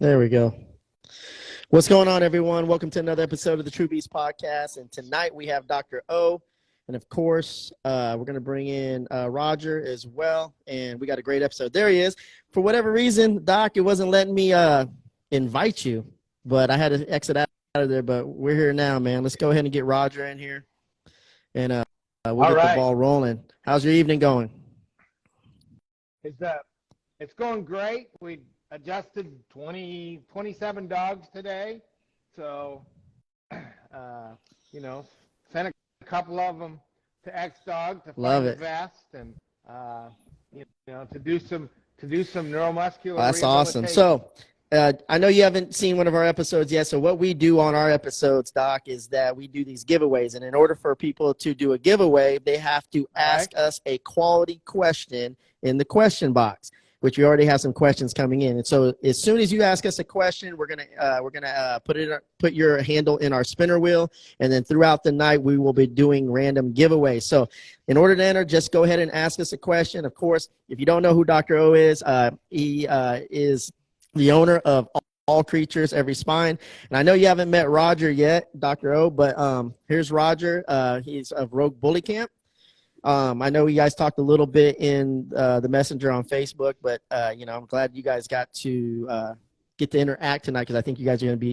There we go. What's going on, everyone? Welcome to another episode of the True Beast Podcast. And tonight we have Dr. O. And of course, we're going to bring in Roger as well. And we got a great episode. There he is. For whatever reason, Doc, it wasn't letting me invite you, but I had to exit out of there. But we're here now, man. Let's go ahead and get Roger in here. And we'll get the ball rolling. How's your evening going? It's going great. We adjusted 27 dogs today. So, sent a couple of them to X-Dog to find the vest and, to do some neuromuscular That's awesome. So I know you haven't seen one of our episodes yet. So what we do on our episodes, Doc, is that we do these giveaways. And in order for people to do a giveaway, they have to ask us a quality question in the question box, which we already have some questions coming in. And so as soon as you ask us a question, we're gonna put your handle in our spinner wheel, and then throughout the night we will be doing random giveaways. So in order to enter, just go ahead and ask us a question. Of course, if you don't know who Dr. O is, he is the owner of All Creatures Every Spine. And I know you haven't met Roger yet, Dr. O, but here's Roger. He's of Rogue Bully Camp. I know you guys talked a little bit in the messenger on Facebook, but I'm glad you guys got to get to interact tonight, because I think you guys are going to be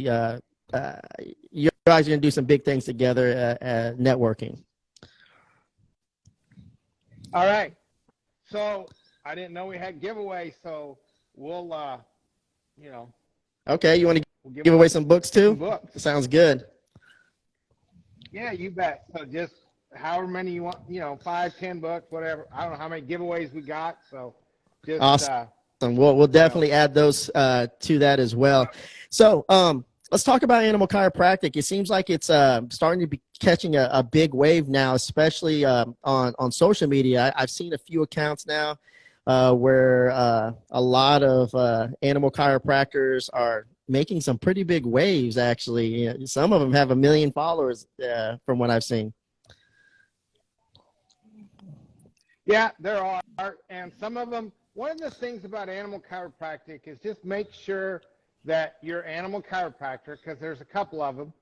you guys are going to do some big things together networking. All right. So I didn't know we had giveaways, so we'll Okay, you want to give away some books too? Some books. Sounds good. Yeah, you bet. So just however many you want, 5, 10 books, whatever. I don't know how many giveaways we got, so just awesome. We'll definitely add those to that as well. So let's talk about animal chiropractic. It seems like it's starting to be catching a big wave now, especially on social media. I've seen a few accounts now where a lot of animal chiropractors are making some pretty big waves, actually. Some of them have 1 million followers from what I've seen. Yeah, there are, and some of them, one of the things about animal chiropractic is just make sure that your animal chiropractor, because there's a couple of them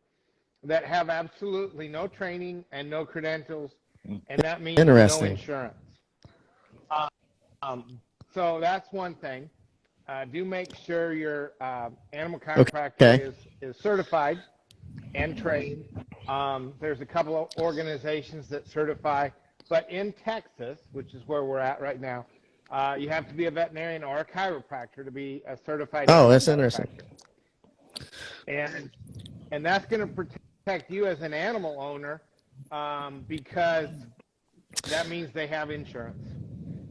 that have absolutely no training and no credentials, and that means no insurance. So that's one thing. Do make sure your animal chiropractor is certified and trained. There's a couple of organizations that certify. But in Texas, which is where we're at right now, you have to be a veterinarian or a chiropractor to be a certified. Oh, that's interesting. And that's going to protect you as an animal owner because that means they have insurance.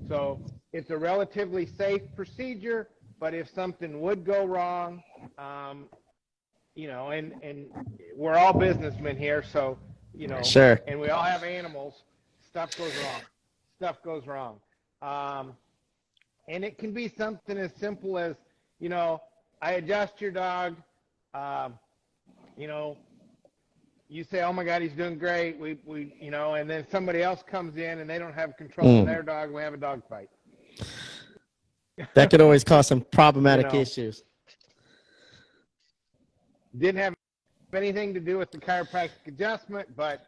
So it's a relatively safe procedure, but if something would go wrong, and we're all businessmen here, so, sure. And we all have animals. Stuff goes wrong. And it can be something as simple as, I adjust your dog, you say, oh my God, he's doing great. We and then somebody else comes in and they don't have control of their dog. We have a dog fight. That could always cause some problematic issues. Didn't have anything to do with the chiropractic adjustment, but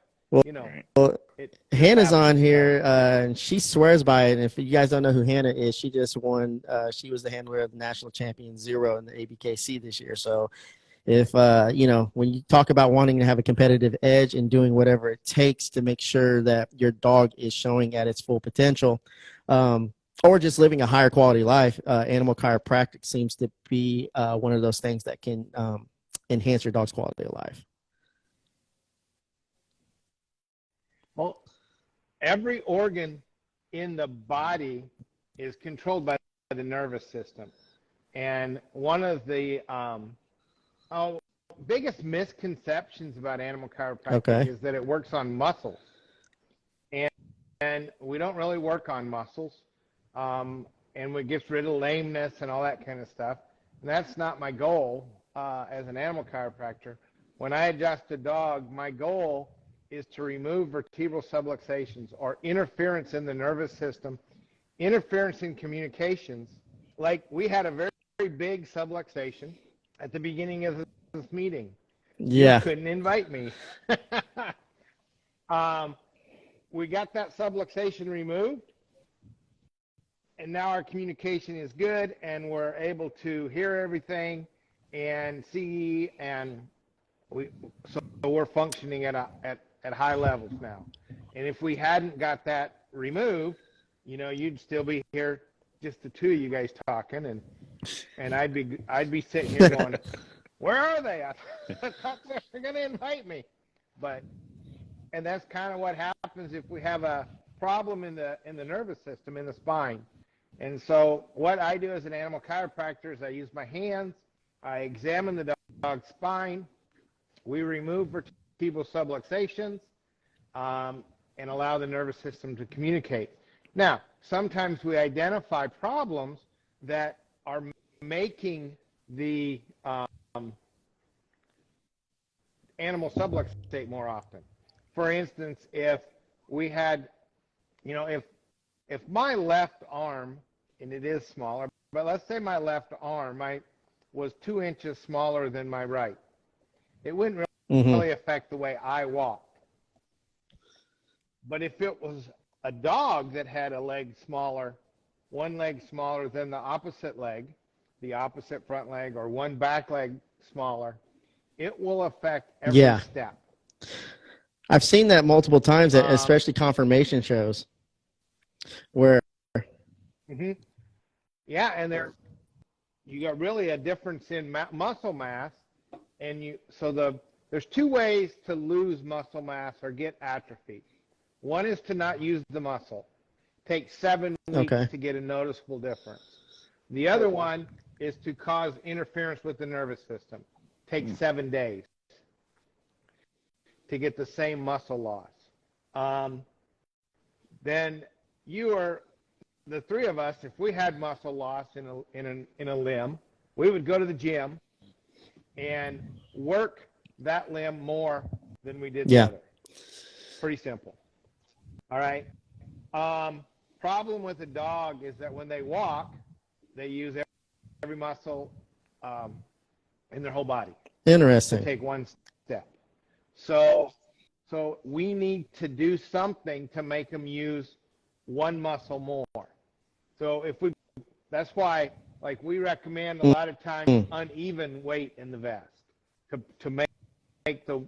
Hannah's on here, and she swears by it. And if you guys don't know who Hannah is, she just won. She was the handler of the national champion Zero in the ABKC this year. So if, when you talk about wanting to have a competitive edge and doing whatever it takes to make sure that your dog is showing at its full potential, or just living a higher quality life, animal chiropractic seems to be one of those things that can enhance your dog's quality of life. Well, every organ in the body is controlled by the nervous system. And one of the biggest misconceptions about animal chiropractic is that it works on muscles. And we don't really work on muscles. And it gets rid of lameness and all that kind of stuff. And that's not my goal as an animal chiropractor. When I adjust a dog, my goal is to remove vertebral subluxations or interference in the nervous system, interference in communications. Like we had a very, very big subluxation at the beginning of this meeting. Yeah. You couldn't invite me. We got that subluxation removed, and now our communication is good, and we're able to hear everything and see, and so we're functioning at high levels now. And if we hadn't got that removed, you'd still be here, just the two of you guys talking, and I'd be sitting here going, where are they? I thought they were going to invite me. And that's kind of what happens if we have a problem in the nervous system, in the spine. And so what I do as an animal chiropractor is I use my hands, I examine the dog's spine, we remove vertebral subluxations, and allow the nervous system to communicate. Now, sometimes we identify problems that are making the animal subluxate more often. For instance, if we had, if my left arm, and it is smaller, but let's say my left arm was 2 inches smaller than my right, it wouldn't really affect the way I walk. But if it was a dog that had a leg smaller, one leg smaller than the opposite leg, the opposite front leg, or one back leg smaller, it will affect every step. I've seen that multiple times, especially confirmation shows, where. Yeah, and you got really a difference in muscle mass, and there's two ways to lose muscle mass or get atrophy. One is to not use the muscle. Takes 7 weeks to get a noticeable difference. The other one is to cause interference with the nervous system. Takes 7 days to get the same muscle loss. Then the three of us, if we had muscle loss in a limb, we would go to the gym and work that limb more than we did the other. Pretty simple. All right. Problem with a dog is that when they walk, they use every muscle in their whole body. Interesting. To take one step. So we need to do something to make them use one muscle more. So that's why, like, we recommend a lot of times uneven weight in the vest to make the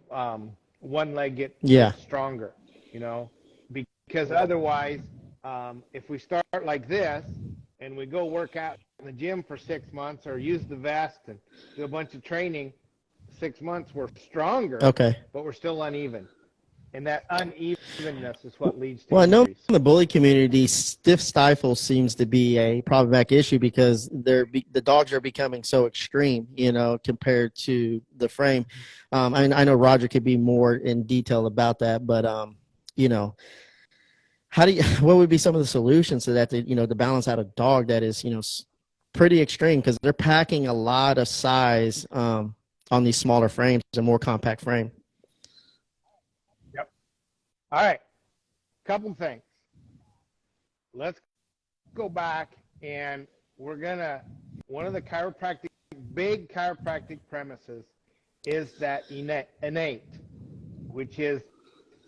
one leg get stronger, because otherwise, if we start like this and we go work out in the gym for 6 months or use the vest and do a bunch of training, 6 months we're stronger, but we're still uneven. And that unevenness is what leads to injuries. I know in the bully community, stiff stifle seems to be a problematic issue because the dogs are becoming so extreme, compared to the frame. I know Roger could be more in detail about that, but what would be some of the solutions to that, to balance out a dog that is, pretty extreme, because they're packing a lot of size on these smaller frames, a more compact frame. All right, couple things. Let's go back, and one of the big chiropractic premises is that innate, which is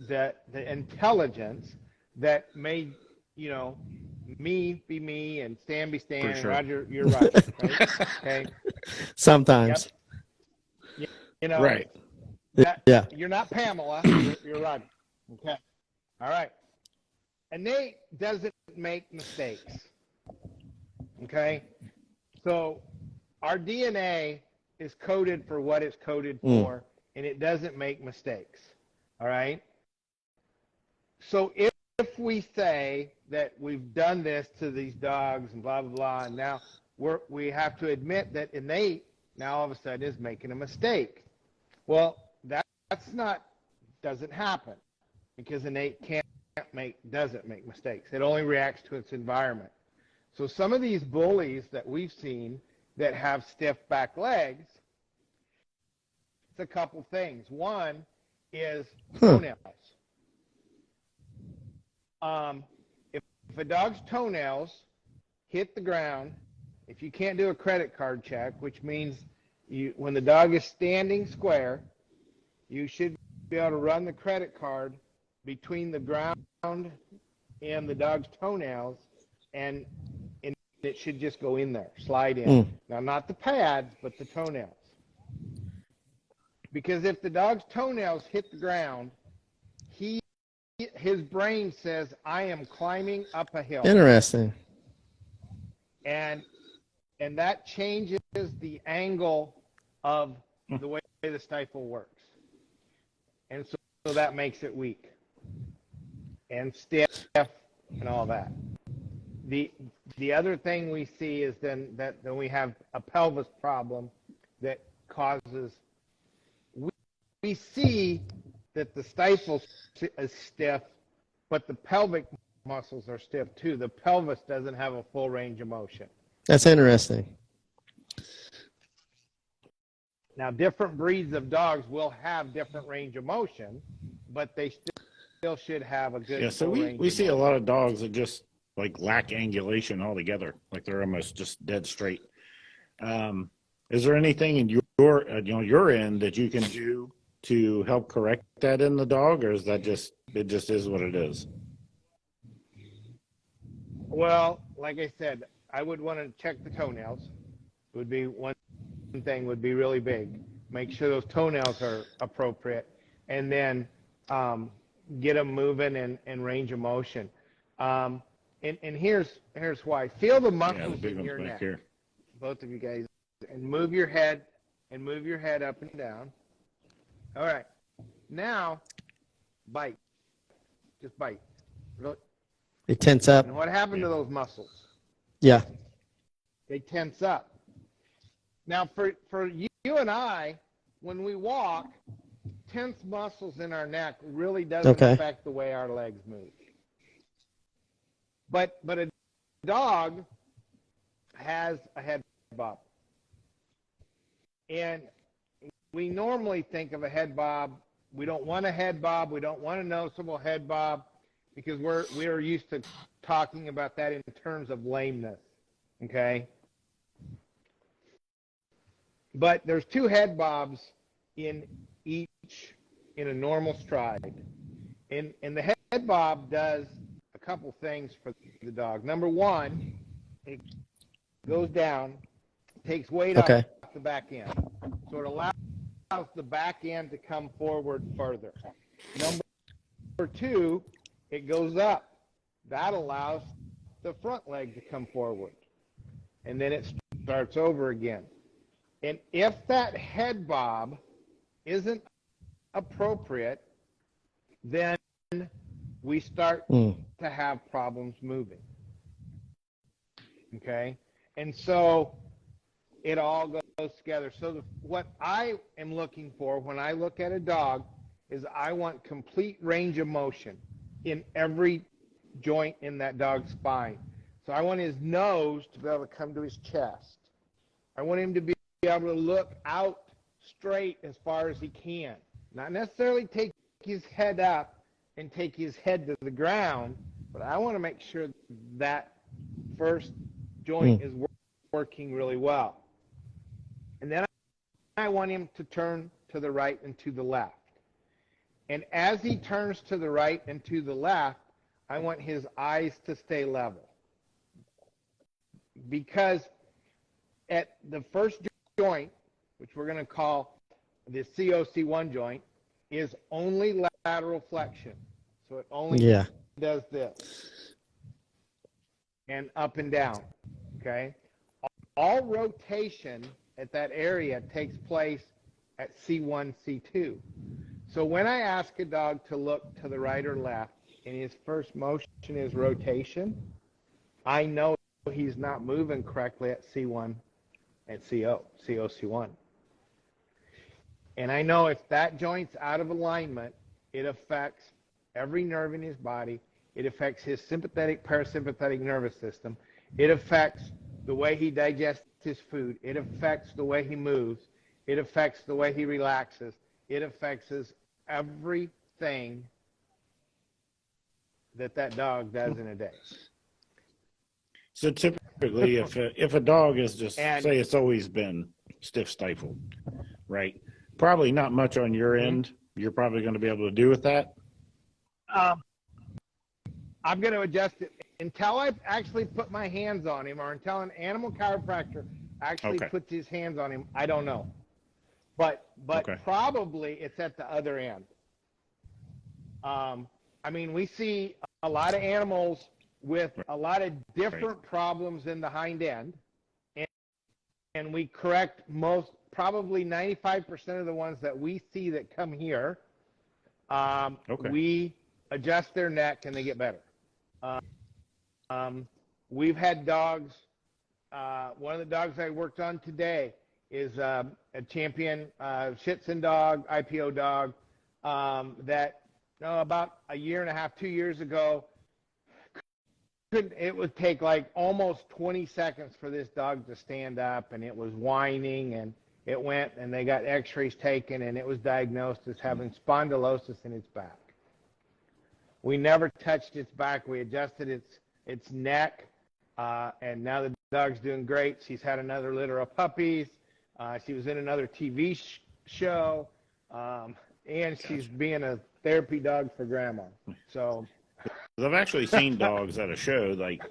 the intelligence that made, me be me and Stan be Stan and Roger, you're Roger, right? Okay. Sometimes. Yep. Right. You're not Pamela, you're Roger. Okay. All right. Innate doesn't make mistakes. Okay. So our DNA is coded for what it's coded for, and it doesn't make mistakes. All right. So if we say that we've done this to these dogs and blah, blah, blah, and now we have to admit that innate now all of a sudden is making a mistake. Well, doesn't happen, because innate doesn't make mistakes. It only reacts to its environment. So some of these bullies that we've seen that have stiff back legs, it's a couple things. One is toenails. If a dog's toenails hit the ground, if you can't do a credit card check, which means when the dog is standing square, you should be able to run the credit card between the ground and the dog's toenails, and it should just go in there, slide in. Now, not the pads, but the toenails. Because if the dog's toenails hit the ground, his brain says, I am climbing up a hill. Interesting. And that changes the angle of the way the stifle works. And so that makes it weak and stiff and all that. The other thing we see is then we have a pelvis problem that causes, we see that the stifle is stiff, but the pelvic muscles are stiff too. The pelvis doesn't have a full range of motion. That's interesting. Now, different breeds of dogs will have different range of motion, but they still should have a good. Yeah, so we see a lot of dogs that just like lack angulation altogether, like they're almost just dead straight. Is there anything in your end that you can do to help correct that in the dog, or is that just is what it is? Well, like I said, I would want to check the toenails. Would be one thing, would be really big. Make sure those toenails are appropriate, and then get them moving and range of motion. And here's why. Feel the muscles in your neck, here. Both of you guys, and move your head up and down. All right, now bite. Just bite. They tense up. And what happened to those muscles? Yeah. They tense up. Now, for you and I, when we walk, tense muscles in our neck really doesn't affect the way our legs move. But a dog has a head bob. And we normally think of a head bob. We don't want a head bob. We don't want a noticeable head bob because we're used to talking about that in terms of lameness. Okay? But there's two head bobs in a normal stride. And the head bob does a couple things for the dog. Number one, it goes down, takes weight off the back end. So it allows the back end to come forward further. Number two, it goes up. That allows the front leg to come forward. And then it starts over again. And if that head bob isn't appropriate, then we start to have problems moving. Okay? And so it all goes together. So what I am looking for when I look at a dog is I want complete range of motion in every joint in that dog's spine. So I want his nose to be able to come to his chest. I want him to be able to look out straight as far as he can. Not necessarily take his head up and take his head to the ground, but I want to make sure that first joint is working really well. And then I want him to turn to the right and to the left. And as he turns to the right and to the left, I want his eyes to stay level. Because at the first joint, which we're going to call the COC1 joint, is only lateral flexion. So it only does this. And up and down. Okay? All rotation at that area takes place at C1, C2. So when I ask a dog to look to the right or left, and his first motion is rotation, I know he's not moving correctly at C1, at COC1. And I know if that joint's out of alignment, it affects every nerve in his body. It affects his sympathetic, parasympathetic nervous system. It affects the way he digests his food. It affects the way he moves. It affects the way he relaxes. It affects everything that dog does in a day. So typically, if a dog is just say it's always been stiff stifled, right? Probably not much on your end. You're probably going to be able to do with that. I'm going to adjust it until I actually put my hands on him, or until an animal chiropractor actually puts his hands on him. I don't know, but probably it's at the other end. I mean, we see a lot of animals with a lot of different problems in the hind end, and we correct probably 95% of the ones that we see that come here. We adjust their neck and they get better. We've had dogs. One of the dogs I worked on today is a champion Shih-Tzu dog, IPO dog, that about a year and a half, 2 years ago, it would take like almost 20 seconds for this dog to stand up, and it was whining, and it went, and they got x-rays taken, and it was diagnosed as having spondylosis in its back. We never touched its back. We adjusted its neck, and now the dog's doing great. She's had another litter of puppies. She was in another TV show, and she's being a therapy dog for grandma. So I've actually seen dogs at a show, like,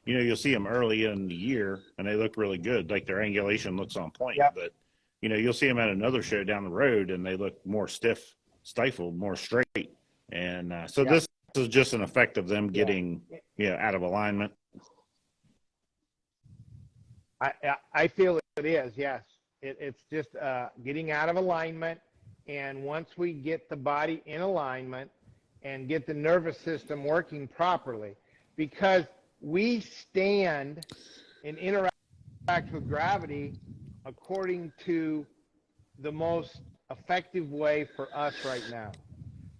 you'll see them early in the year and they look really good. Like their angulation looks on point, but you'll see them at another show down the road and they look more stiff, stifled, more straight. And so this is just an effect of them getting, out of alignment. I feel it is, yes. It's just getting out of alignment. And once we get the body in alignment and get the nervous system working properly, because we stand and interact with gravity according to the most effective way for us right now.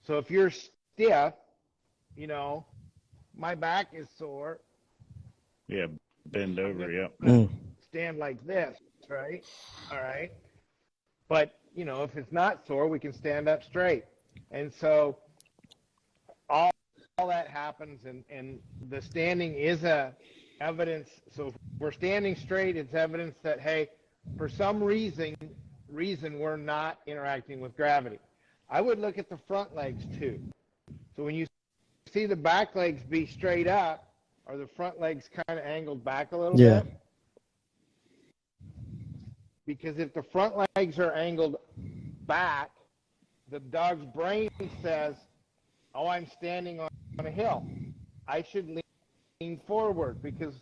So if you're stiff, my back is sore. Yeah, bend over, Stand like this, right? All right. But, if it's not sore, we can stand up straight. And so all that happens, and the standing is a evidence. So if we're standing straight, it's evidence that, hey, for some reason we're not interacting with gravity. I would look at the front legs too. So when you see the back legs be straight up, or the front legs kind of angled back a little bit? Because if the front legs are angled back, the dog's brain says, oh, I'm standing on a hill. I should lean forward, because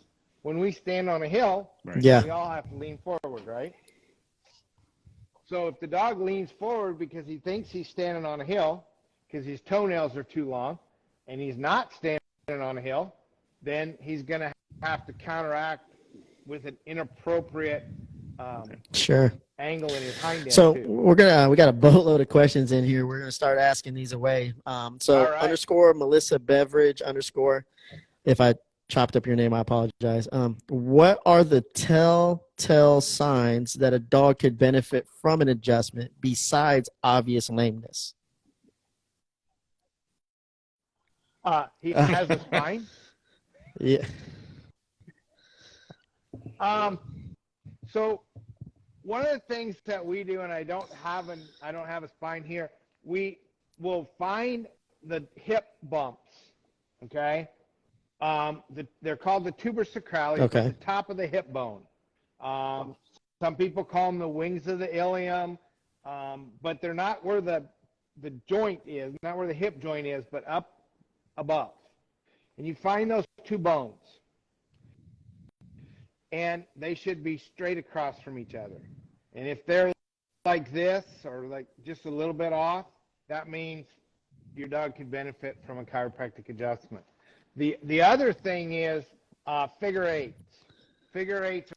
when we stand on a hill, we all have to lean forward, right? So if the dog leans forward because he thinks he's standing on a hill, because his toenails are too long, and he's not standing on a hill, then he's going to have to counteract with an inappropriate angle in his hind end. So we got a boatload of questions in here. We're gonna start asking these away. Underscore Melissa Beveridge underscore. If I chopped up your name, I apologize. What are the telltale signs that a dog could benefit from an adjustment besides obvious lameness? He has a spine. Yeah. So one of the things that we do, and I don't have a spine here, we will find the hip bumps. Okay. They're called the tubersacralis, at the top of the hip bone. Some people call them the wings of the ilium, but they're not where the joint is, not where the hip joint is, but up above. And you find those two bones, and they should be straight across from each other. And if they're like this, or like just a little bit off, that means your dog could benefit from a chiropractic adjustment. The other thing is figure eights. Figure eights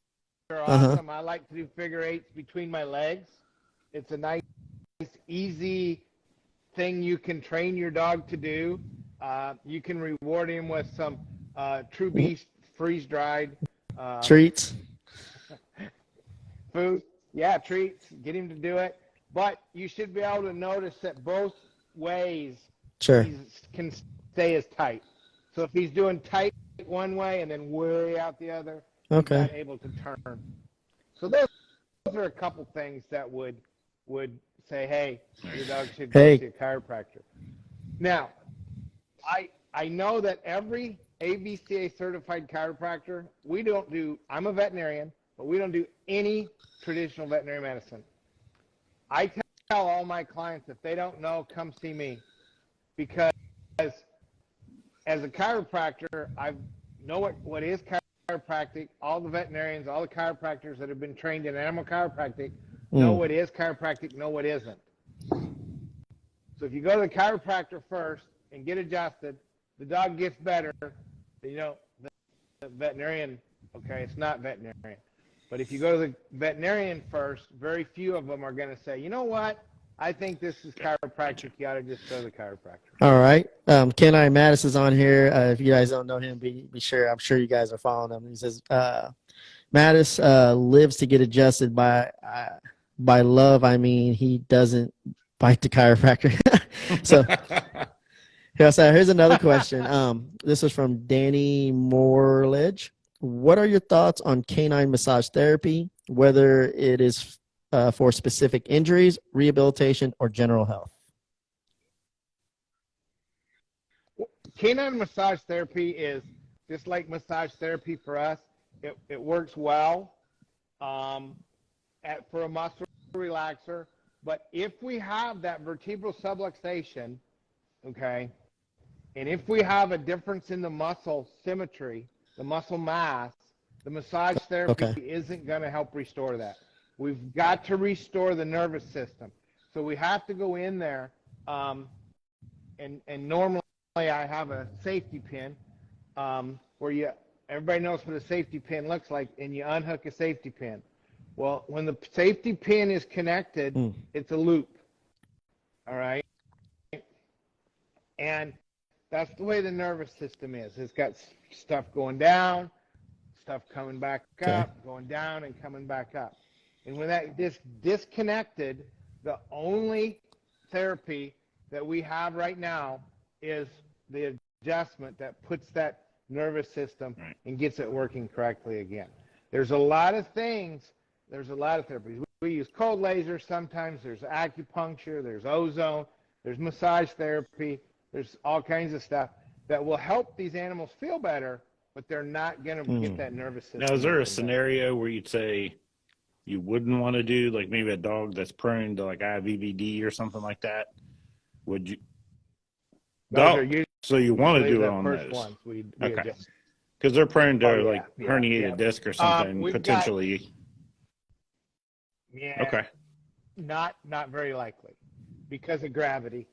are awesome. I like to do figure eights between my legs. It's a nice, easy thing you can train your dog to do. You can reward him with some True Beast freeze-dried treats. Food. Treats. Get him to do it. But you should be able to notice that both ways he can stay as tight. So if he's doing tight one way and then way out the other, he's not able to turn. So those those are a couple things that would say, hey, your dog should go see a chiropractor. Now, I know that every ABCA certified chiropractor, I'm a veterinarian, but we don't do any traditional veterinary medicine. I tell all my clients, if they don't know, come see me, because as a chiropractor, I know what is chiropractic. All the veterinarians, all the chiropractors that have been trained in animal chiropractic know what is chiropractic, know what isn't. So if you go to the chiropractor first and get adjusted, the dog gets better, the veterinarian, okay, it's not veterinarian. But if you go to the veterinarian first, very few of them are going to say, you know what, I think this is chiropractic. You ought to just go to the chiropractor. All right. Kenai Mattis is on here. If you guys don't know him, be sure. I'm sure you guys are following him. He says, Mattis lives to get adjusted by love. I mean, he doesn't bite the chiropractor. So here's another question. This is from Danny Morledge. What are your thoughts on canine massage therapy, whether it is for specific injuries, rehabilitation, or general health? Canine massage therapy is just like massage therapy for us. It works well for a muscle relaxer. But if we have that vertebral subluxation, okay, and if we have a difference in the muscle symmetry, the muscle mass, the massage therapy isn't going to help restore that. We've got to restore the nervous system. So we have to go in there, and normally I have a safety pin where everybody knows what a safety pin looks like, and you unhook a safety pin. Well, when the safety pin is connected, it's a loop, all right? And that's the way the nervous system is. It's got stuff going down, stuff coming back up, going down and coming back up. And when that disconnected, the only therapy that we have right now is the adjustment that puts that nervous system and gets it working correctly again. There's a lot of things. There's a lot of therapies. We use cold laser sometimes. There's acupuncture. There's ozone. There's massage therapy. There's all kinds of stuff that will help these animals feel better, but they're not going to get that nervous system. Now, is there a scenario where you'd say you wouldn't want to do, like maybe a dog that's prone to like IVVD or something like that? Would you? So you want to do it on those? Ones we okay. Because they're prone to herniated disc or something potentially. Okay. Not very likely because of gravity.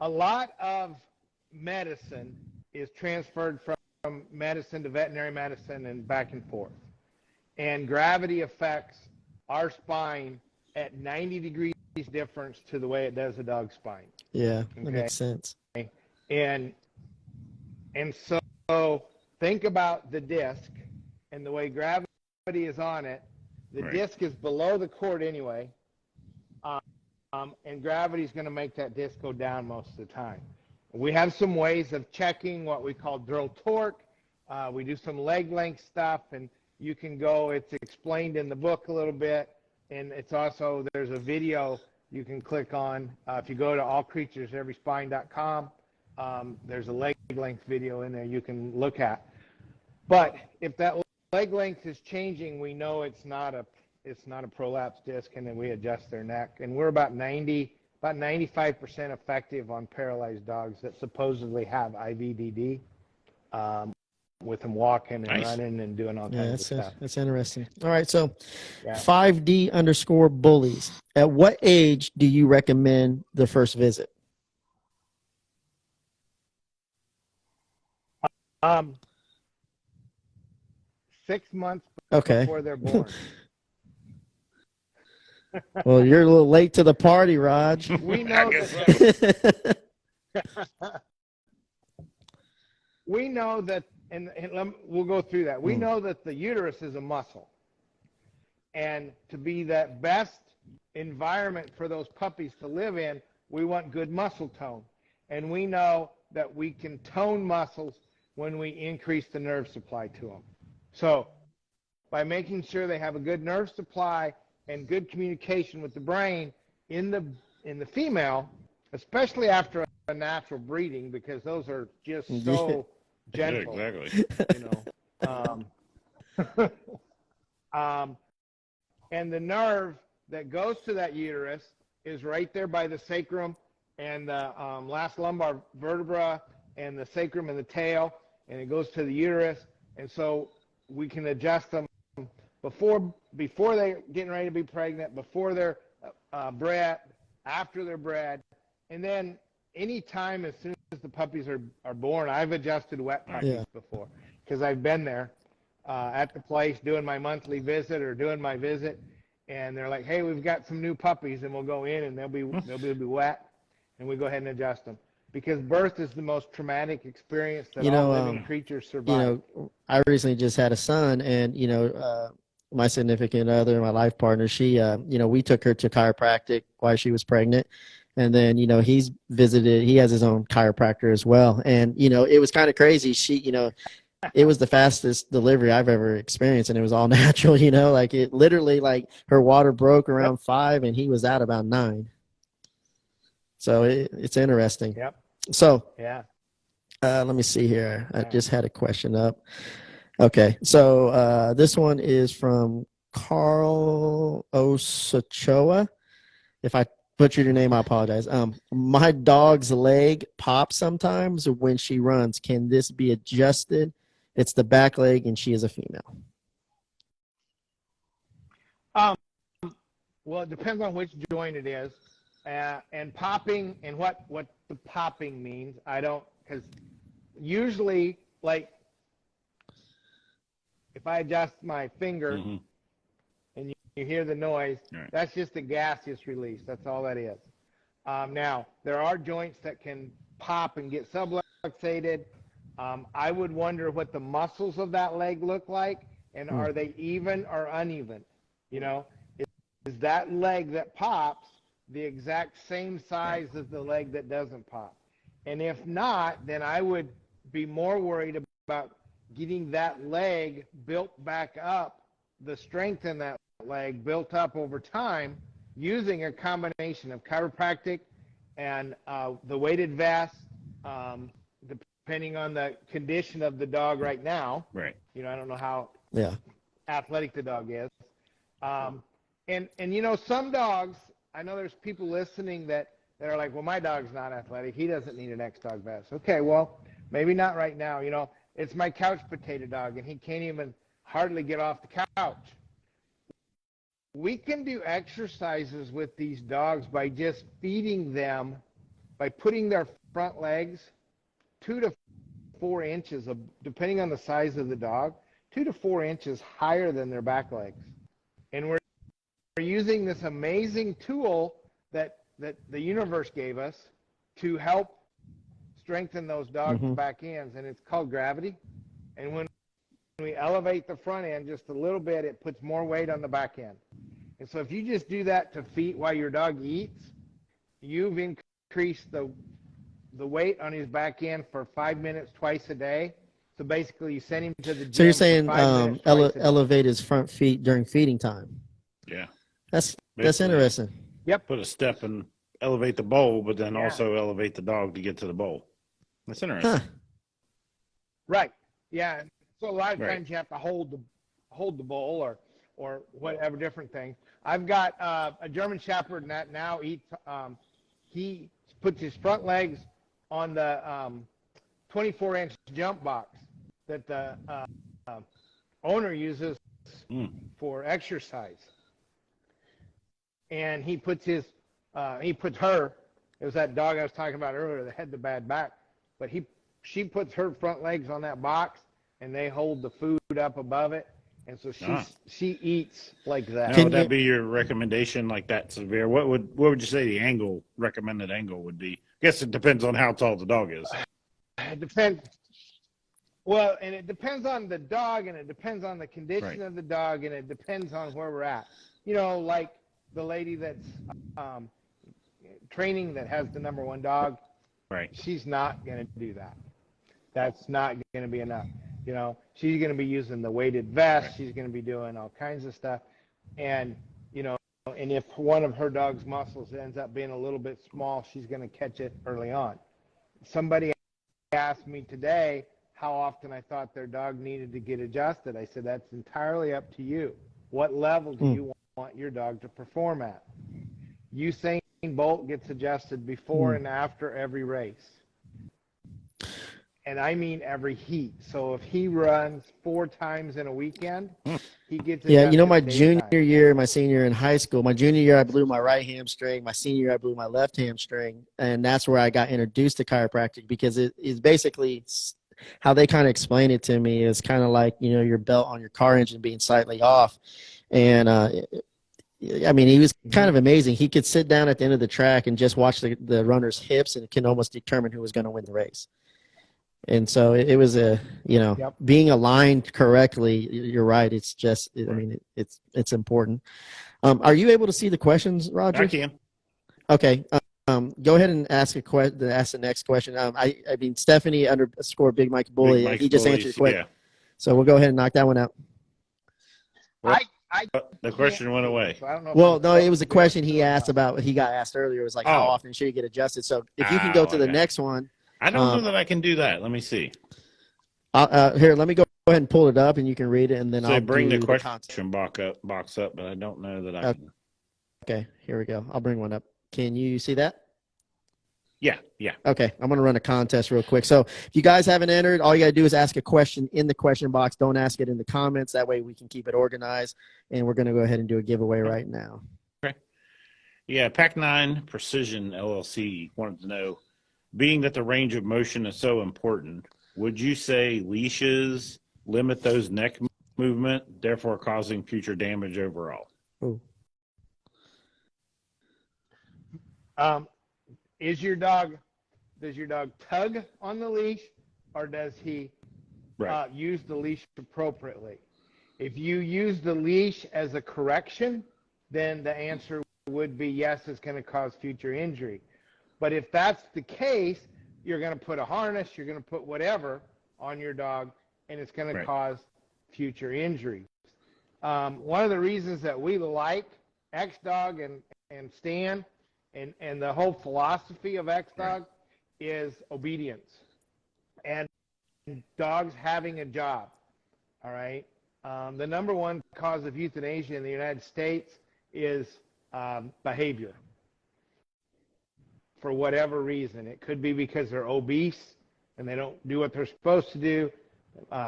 A lot of medicine is transferred from medicine to veterinary medicine and back and forth. And gravity affects our spine at 90 degrees difference to the way it does a dog's spine. Yeah, that makes sense. And so think about the disc and the way gravity is on it. The disc is below the cord anyway. And gravity is going to make that disc go down most of the time. We have some ways of checking what we call drill torque. We do some leg length stuff, and you can go, it's explained in the book a little bit, and it's also, there's a video you can click on. If you go to allcreatureseveryspine.com, there's a leg length video in there you can look at. But if that leg length is changing, we know it's not a prolapse disc, and then we adjust their neck. And we're about 95% effective on paralyzed dogs that supposedly have IVDD, with them walking and running and doing all kinds of stuff. That's interesting. All right, so 5D_bullies. At what age do you recommend the first visit? 6 months before they're born. Well, you're a little late to the party, Raj. We know we know that, and we'll go through that. We know that the uterus is a muscle, and to be that best environment for those puppies to live in, we want good muscle tone, and we know that we can tone muscles when we increase the nerve supply to them. So by making sure they have a good nerve supply and good communication with the brain in the female, especially after a natural breeding, because those are just so gentle. Yeah, exactly. And the nerve that goes to that uterus is right there by the sacrum and the last lumbar vertebra and the sacrum and the tail, and it goes to the uterus. And so we can adjust them before they're getting ready to be pregnant, before they're bred, after they're bred, and then any time as soon as the puppies are born. I've adjusted wet puppies before because I've been there at the place doing my monthly visit or doing my visit, and they're like, "Hey, we've got some new puppies," and we'll go in and they'll be wet, and we go ahead and adjust them because birth is the most traumatic experience that all living creatures survive. I recently just had a son, and my significant other, my life partner, she we took her to chiropractic while she was pregnant. And then, he has his own chiropractor as well. And, it was kind of crazy. It was the fastest delivery I've ever experienced, and it was all natural, like it literally, like her water broke around 5 and he was out about 9. So it's interesting. Yep. So, yeah. Let me see here. I just had a question up. Okay. So, this one is from Carl Osachoa. If I butchered your name, I apologize. My dog's leg pops sometimes when she runs. Can this be adjusted? It's the back leg, and she is a female. Well, it depends on which joint it is, and popping, and what the popping means. I don't, because usually, like, if I adjust my finger, and you hear the noise, that's just a gaseous release. That's all that is. Now, there are joints that can pop and get subluxated. I would wonder what the muscles of that leg look like, and are they even or uneven? Is that leg that pops the exact same size as the leg that doesn't pop? And if not, then I would be more worried about getting that leg built back up, the strength in that leg built up over time, using a combination of chiropractic and the weighted vest, depending on the condition of the dog right now. Right. I don't know how athletic the dog is. And some dogs, I know there's people listening that are like, well, my dog's not athletic. He doesn't need an X-Dog vest. Okay, well, maybe not right now. It's my couch potato dog, and he can't even hardly get off the couch. We can do exercises with these dogs by just feeding them, by putting their front legs 2 to 4 inches, depending on the size of the dog, 2 to 4 inches higher than their back legs. And we're using this amazing tool that the universe gave us to help strengthen those dogs' back ends, and it's called gravity. And when we elevate the front end just a little bit, it puts more weight on the back end. And so if you just do that to feed while your dog eats, you've increased the weight on his back end for 5 minutes twice a day. So basically, you send him to the gym. So you're saying for 5 minutes twice a day. elevate his front feet during feeding time? Yeah. That's interesting. Yep. Put a step and elevate the bowl, but then also elevate the dog to get to the bowl. That's interesting. Huh. Right. Yeah. So a lot of times you have to hold the bowl or whatever different thing. I've got a German Shepherd that now eats. He puts his front legs on the 24-inch jump box that the owner uses for exercise. And he puts her, it was that dog I was talking about earlier that had the bad back, but she puts her front legs on that box, and they hold the food up above it, and so she eats like that. Now, would that be your recommendation, like that severe? What would you say the recommended angle would be? I guess it depends on how tall the dog is. It depends. Well, and it depends on the dog, and it depends on the condition of the dog, and it depends on where we're at. Like the lady that's training that has the #1 dog, she's not going to do that. That's not going to be enough. You know, she's going to be using the weighted vest. She's going to be doing all kinds of stuff. And, you know, and if one of her dog's muscles ends up being a little bit small, she's going to catch it early on. Somebody asked me today how often I thought their dog needed to get adjusted. I said, that's entirely up to you. What level do you want your dog to perform at? Usain Bolt gets adjusted before and after every race. And I mean every heat. So if he runs 4 times in a weekend, he gets adjusted. Yeah, you know, my junior year, my senior year in high school, my junior year I blew my right hamstring. My senior year I blew my left hamstring, and that's where I got introduced to chiropractic, because it is basically how they kind of explain it to me is kind of like, you know, your belt on your car engine being slightly off. And I mean, he was kind of amazing. He could sit down at the end of the track and just watch the runner's hips, and can almost determine who was going to win the race. And so it was you know, being aligned correctly. You're right. It's just, I mean, it's important. Are you able to see the questions, Roger? I can. Okay. Go ahead and ask the next question. I mean, Stephanie _Big Mike Bully. He just answered your question. Yeah. So we'll go ahead and knock that one out. Well, the question went away. So I don't know well, no, it was a question he asked about. He got asked earlier. It was like, how often should you get adjusted? So if you can go to the next one. I don't know that I can do that. Let me see. Here, let me go ahead and pull it up, and you can read it, and then I'll bring the question box up, but I don't know that I can. Okay, here we go. I'll bring one up. Can you see that? Yeah. Okay, I'm going to run a contest real quick. So if you guys haven't entered, all you got to do is ask a question in the question box. Don't ask it in the comments. That way we can keep it organized, and we're going to go ahead and do a giveaway right now. Okay. Yeah, Pac9 Precision LLC wanted to know, being that the range of motion is so important, would you say leashes limit those neck movement, therefore causing future damage overall? Ooh. Does your dog tug on the leash, or does he use the leash appropriately? If you use the leash as a correction, then the answer would be yes, it's going to cause future injury. But if that's the case, you're going to put a harness, you're going to put whatever on your dog, and it's going to cause future injuries. One of the reasons that we like X-Dog and Stan and the whole philosophy of X-Dog is obedience and dogs having a job, all right? The number one cause of euthanasia in the United States is behavior. For whatever reason. It could be because they're obese and they don't do what they're supposed to do.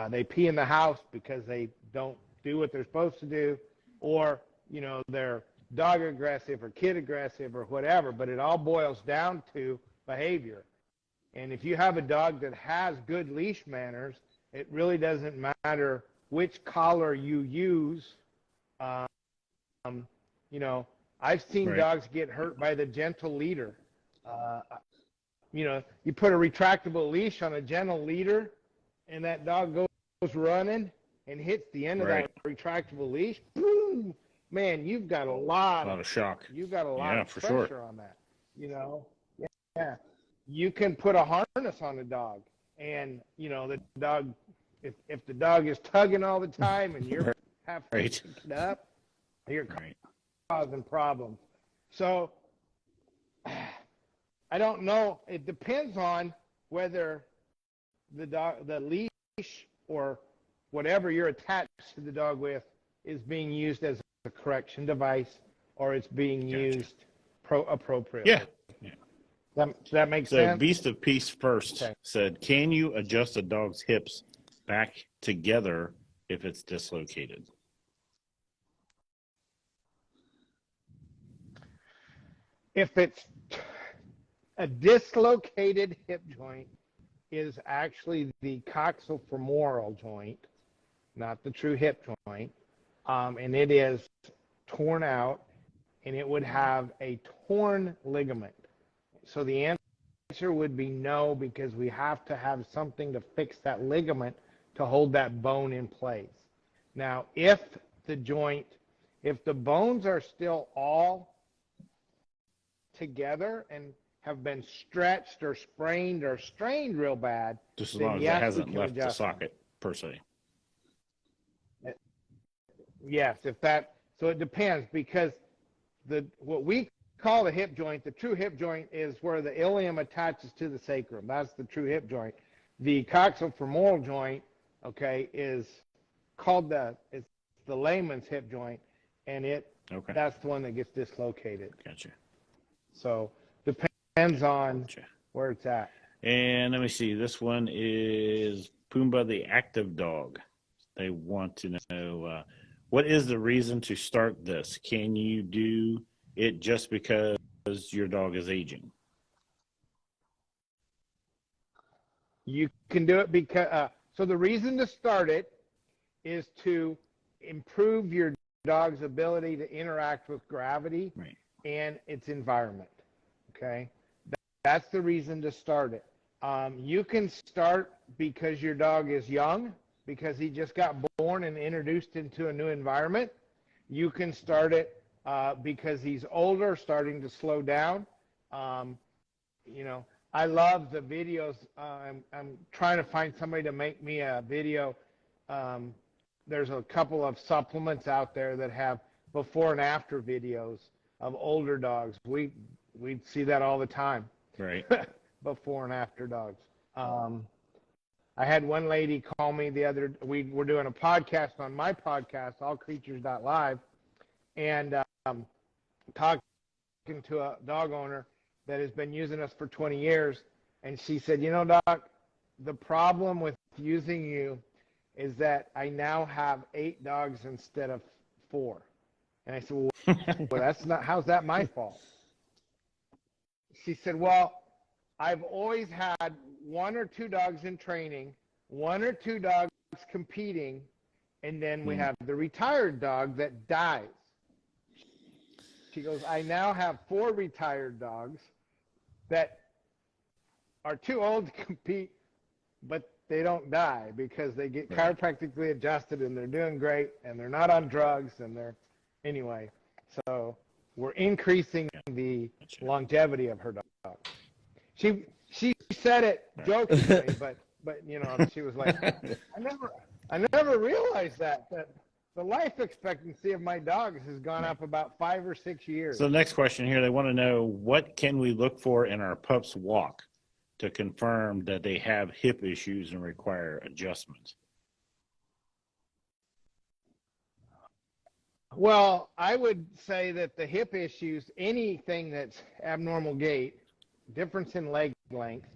They pee in the house because they don't do what they're supposed to do. Or, you know, they're dog aggressive or kid aggressive or whatever. But it all boils down to behavior. And if you have a dog that has good leash manners, it really doesn't matter which collar you use. You know, I've seen dogs get hurt by the gentle leader. You know, you put a retractable leash on a gentle leader, and that dog goes running and hits the end of that retractable leash. Boom! Man, you've got a lot of shock. You've got a lot of pressure on that. You know, yeah. You can put a harness on a dog, and you know the dog. If the dog is tugging all the time, and you're halfway picking up, you're causing problems. So. I don't know. It depends on whether the leash or whatever you're attached to the dog with is being used as a correction device or it's being used appropriately. Yeah. Does that make sense? So Beast of Peace first said, can you adjust a dog's hips back together if it's dislocated? If it's a dislocated hip joint is actually the coxofemoral joint, not the true hip joint, and it is torn out, and it would have a torn ligament. So the answer would be no, because we have to have something to fix that ligament to hold that bone in place. Now, if the bones are still all together and have been stretched or sprained or strained real bad, just as long as it hasn't left the socket. per se. Yes, so it depends, because what we call the hip joint, the true hip joint is where the ilium attaches to the sacrum. That's the true hip joint. The coxofemoral joint, okay, is called it's the layman's hip joint, and that's the one that gets dislocated. Gotcha. So depends on where it's at. And let me see. This one is Pumbaa the active dog. They want to know what is the reason to start this? Can you do it just because your dog is aging? You can do it because so the reason to start it is to improve your dog's ability to interact with gravity and its environment. Okay, that's the reason to start it. You can start because your dog is young, because he just got born and introduced into a new environment. You can start it because he's older, starting to slow down. You know, I love the videos. I'm trying to find somebody to make me a video. There's a couple of supplements out there that have before and after videos of older dogs. We see that all the time. Right. Before and after dogs. I had one lady call me we were doing a podcast on my podcast, allcreatures.live, and talking to a dog owner that has been using us for 20 years. And she said, you know, Doc, the problem with using you is that I now have 8 dogs instead of 4. And I said, well, how's that my fault? She said, well, I've always had 1 or 2 dogs in training, 1 or 2 dogs competing, and then we have the retired dog that dies. She goes, I now have 4 retired dogs that are too old to compete, but they don't die because they get chiropractically adjusted and they're doing great and they're not on drugs anyway. So we're increasing the longevity of her dog. She said it jokingly, but you know, she was like, I never realized that the life expectancy of my dogs has gone up about 5 or 6 years. So the next question here, they want to know, what can we look for in our pup's walk to confirm that they have hip issues and require adjustment? Well, I would say that the hip issues, anything that's abnormal gait, difference in leg length.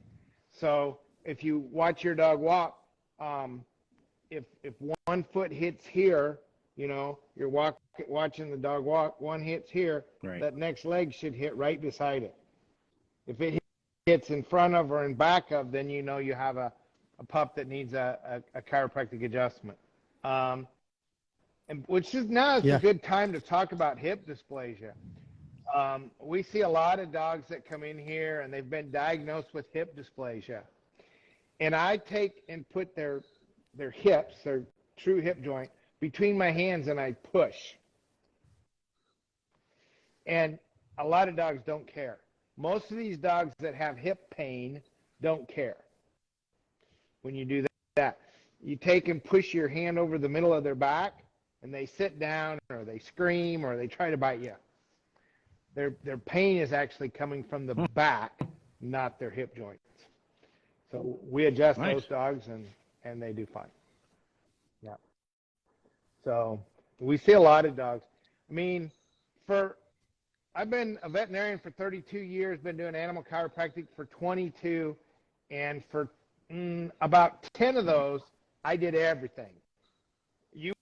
So if you watch your dog walk, if one foot hits here, you know, you're watching the dog walk, one hits here, that next leg should hit right beside it. If it hits in front of or in back of, then you know you have a pup that needs a chiropractic adjustment. And which is now is a good time to talk about hip dysplasia. We see a lot of dogs that come in here and they've been diagnosed with hip dysplasia. And I take and put their hips, their true hip joint, between my hands and I push. And a lot of dogs don't care. Most of these dogs that have hip pain don't care when you do that. You take and push your hand over the middle of their back and they sit down or they scream or they try to bite you. Their pain is actually coming from the back, not their hip joints. So we adjust those dogs and they do fine. Yeah. So we see a lot of dogs. I mean, I've been a veterinarian for 32 years, been doing animal chiropractic for 22, and for about 10 of those, I did everything. You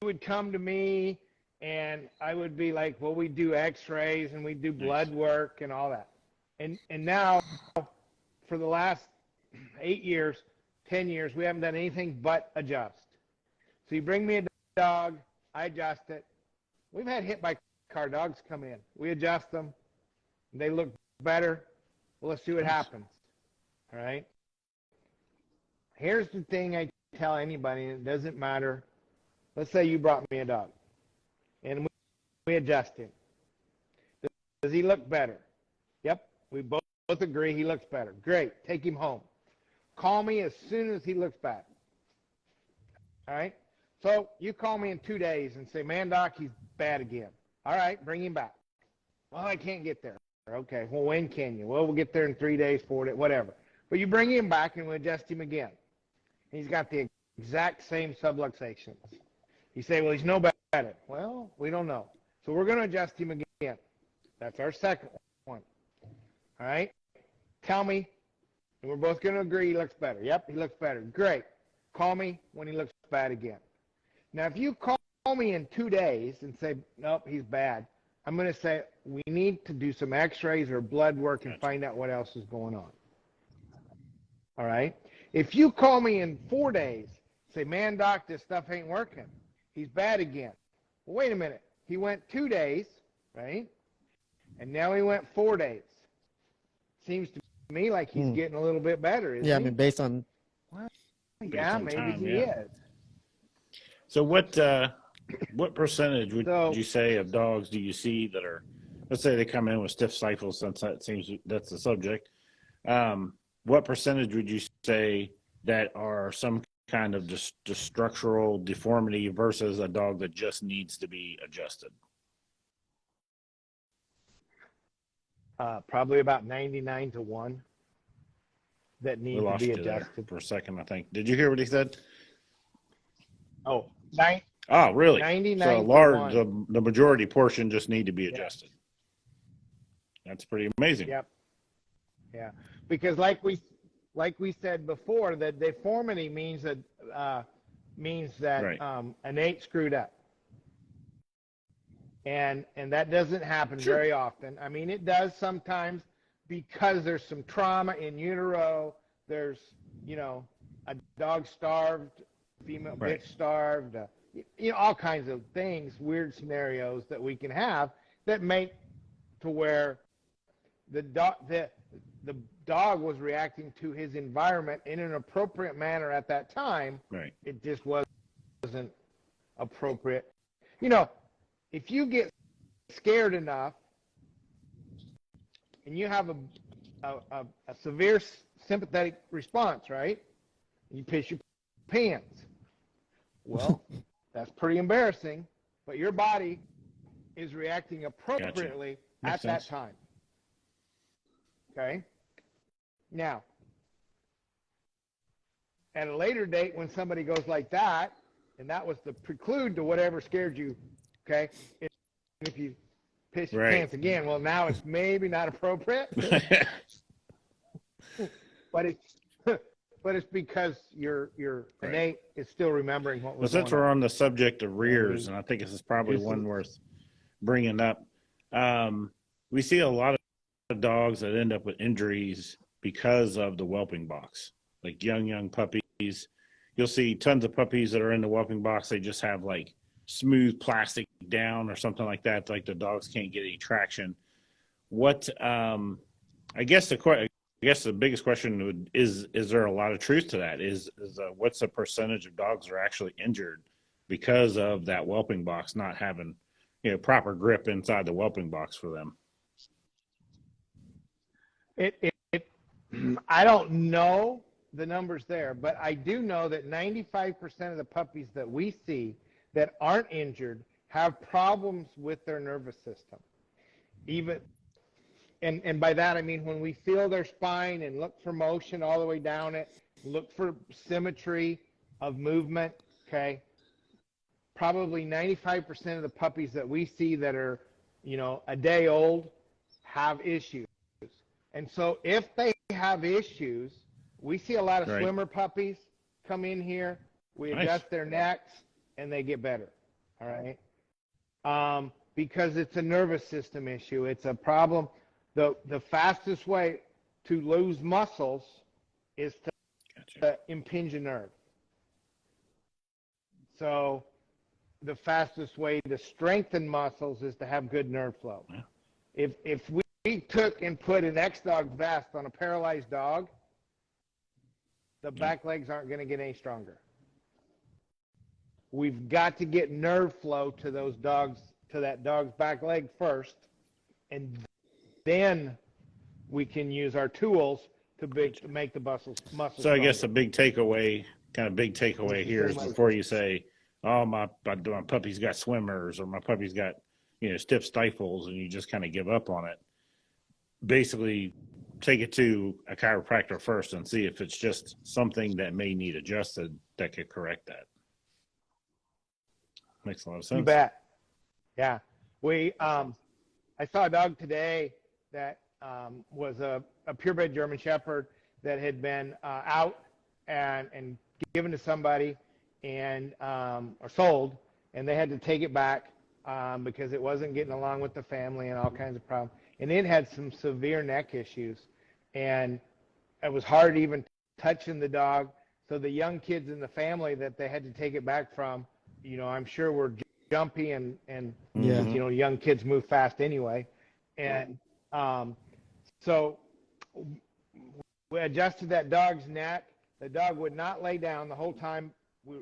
would come to me, and I would be like, well, we do x-rays, and we do blood work and all that. And now, for the last 8 years, 10 years, we haven't done anything but adjust. So you bring me a dog, I adjust it. We've had hit by car dogs come in. We adjust them. They look better. Well, let's see what happens. All right? Here's the thing I tell anybody, and it doesn't matter. Let's say you brought me a dog, and we adjust him. Does he look better? Yep. We both agree he looks better. Great. Take him home. Call me as soon as he looks bad. All right. So you call me in 2 days and say, man, doc, he's bad again. All right, bring him back. Well, I can't get there. Okay. Well, when can you? Well, we'll get there in 3 days, 4 days, whatever. But you bring him back and we adjust him again. He's got the exact same subluxations. You say, well, he's no better. Well, we don't know. So we're going to adjust him again. That's our second one. All right. Tell me, and we're both going to agree he looks better. Yep, he looks better. Great. Call me when he looks bad again. Now, if you call me in 2 days and say, nope, he's bad, I'm going to say, we need to do some x-rays or blood work and find out what else is going on. All right? If you call me in 4 days, say, man, doc, this stuff ain't working. He's bad again. Well, wait a minute. He went 2 days, right? And now he went 4 days. Seems to me like he's getting a little bit better, isn't he? Yeah, I mean, based on... Well, yeah, maybe he is. So what percentage would you say of dogs do you see that are, let's say they come in with stiff stifles, since that seems that's the subject. What percentage would you say that are some kind of just structural deformity versus a dog that just needs to be adjusted? Probably about 99-1 that need to be adjusted. For a second, I think. Did you hear what he said? Oh, Oh, really? 99 so the majority portion just need to be adjusted. Yeah. That's pretty amazing. Yep. Yeah, because like we said before, that deformity means that Right. innate screwed up, and that doesn't happen very often. I mean, it does sometimes because there's some trauma in utero. There's a dog starved, female bitch starved. All kinds of things, weird scenarios that we can have that make to where the dog was reacting to his environment in an appropriate manner at that time. Right. It just wasn't appropriate. If you get scared enough and you have a severe sympathetic response, right? You piss your pants. Well, that's pretty embarrassing, but your body is reacting appropriately at that time. Okay? Now, at a later date when somebody goes like that, and that was the preclude to whatever scared you, okay? If you piss your pants again, well, now it's maybe not appropriate. But it's because your innate is still remembering what was going on. Since we're on the subject of rears, and I think this is probably one worth bringing up, we see a lot of dogs that end up with injuries because of the whelping box, like young puppies. You'll see tons of puppies that are in the whelping box. They just have like smooth plastic down or something like that. Like the dogs can't get any traction. What I guess the biggest question is there a lot of truth to that? What's the percentage of dogs that are actually injured because of that whelping box not having proper grip inside the whelping box for them? I don't know the numbers there, but I do know that 95% of the puppies that we see that aren't injured have problems with their nervous system. And by that I mean when we feel their spine and look for motion all the way down it, look for symmetry of movement, okay? Probably 95% of the puppies that we see that are, a day old have issues. And so if they have issues, we see a lot of swimmer puppies come in here, we adjust their necks, and they get better, all right? Because it's a nervous system issue. It's a problem. The fastest way to lose muscles is to impinge a nerve. So the fastest way to strengthen muscles is to have good nerve flow. Yeah. If we took and put an X-Dog vest on a paralyzed dog, the back legs aren't going to get any stronger. We've got to get nerve flow to those dogs, to that dog's back leg first, and then we can use our tools to make the muscles So I guess the big takeaway kind of big takeaway here is before you say, oh, my puppy's got swimmers or my puppy's got, stiff stifles, and you just kind of give up on it. Basically, take it to a chiropractor first and see if it's just something that may need adjusted that could correct that. Makes a lot of sense. You bet. Yeah. I saw a dog today that was a purebred German Shepherd that had been out and given to somebody and or sold, and they had to take it back because it wasn't getting along with the family and all kinds of problems. And it had some severe neck issues, and it was hard even touching the dog. So the young kids in the family that they had to take it back from, I'm sure were jumpy and young kids move fast anyway. And so we adjusted that dog's neck. The dog would not lay down the whole time.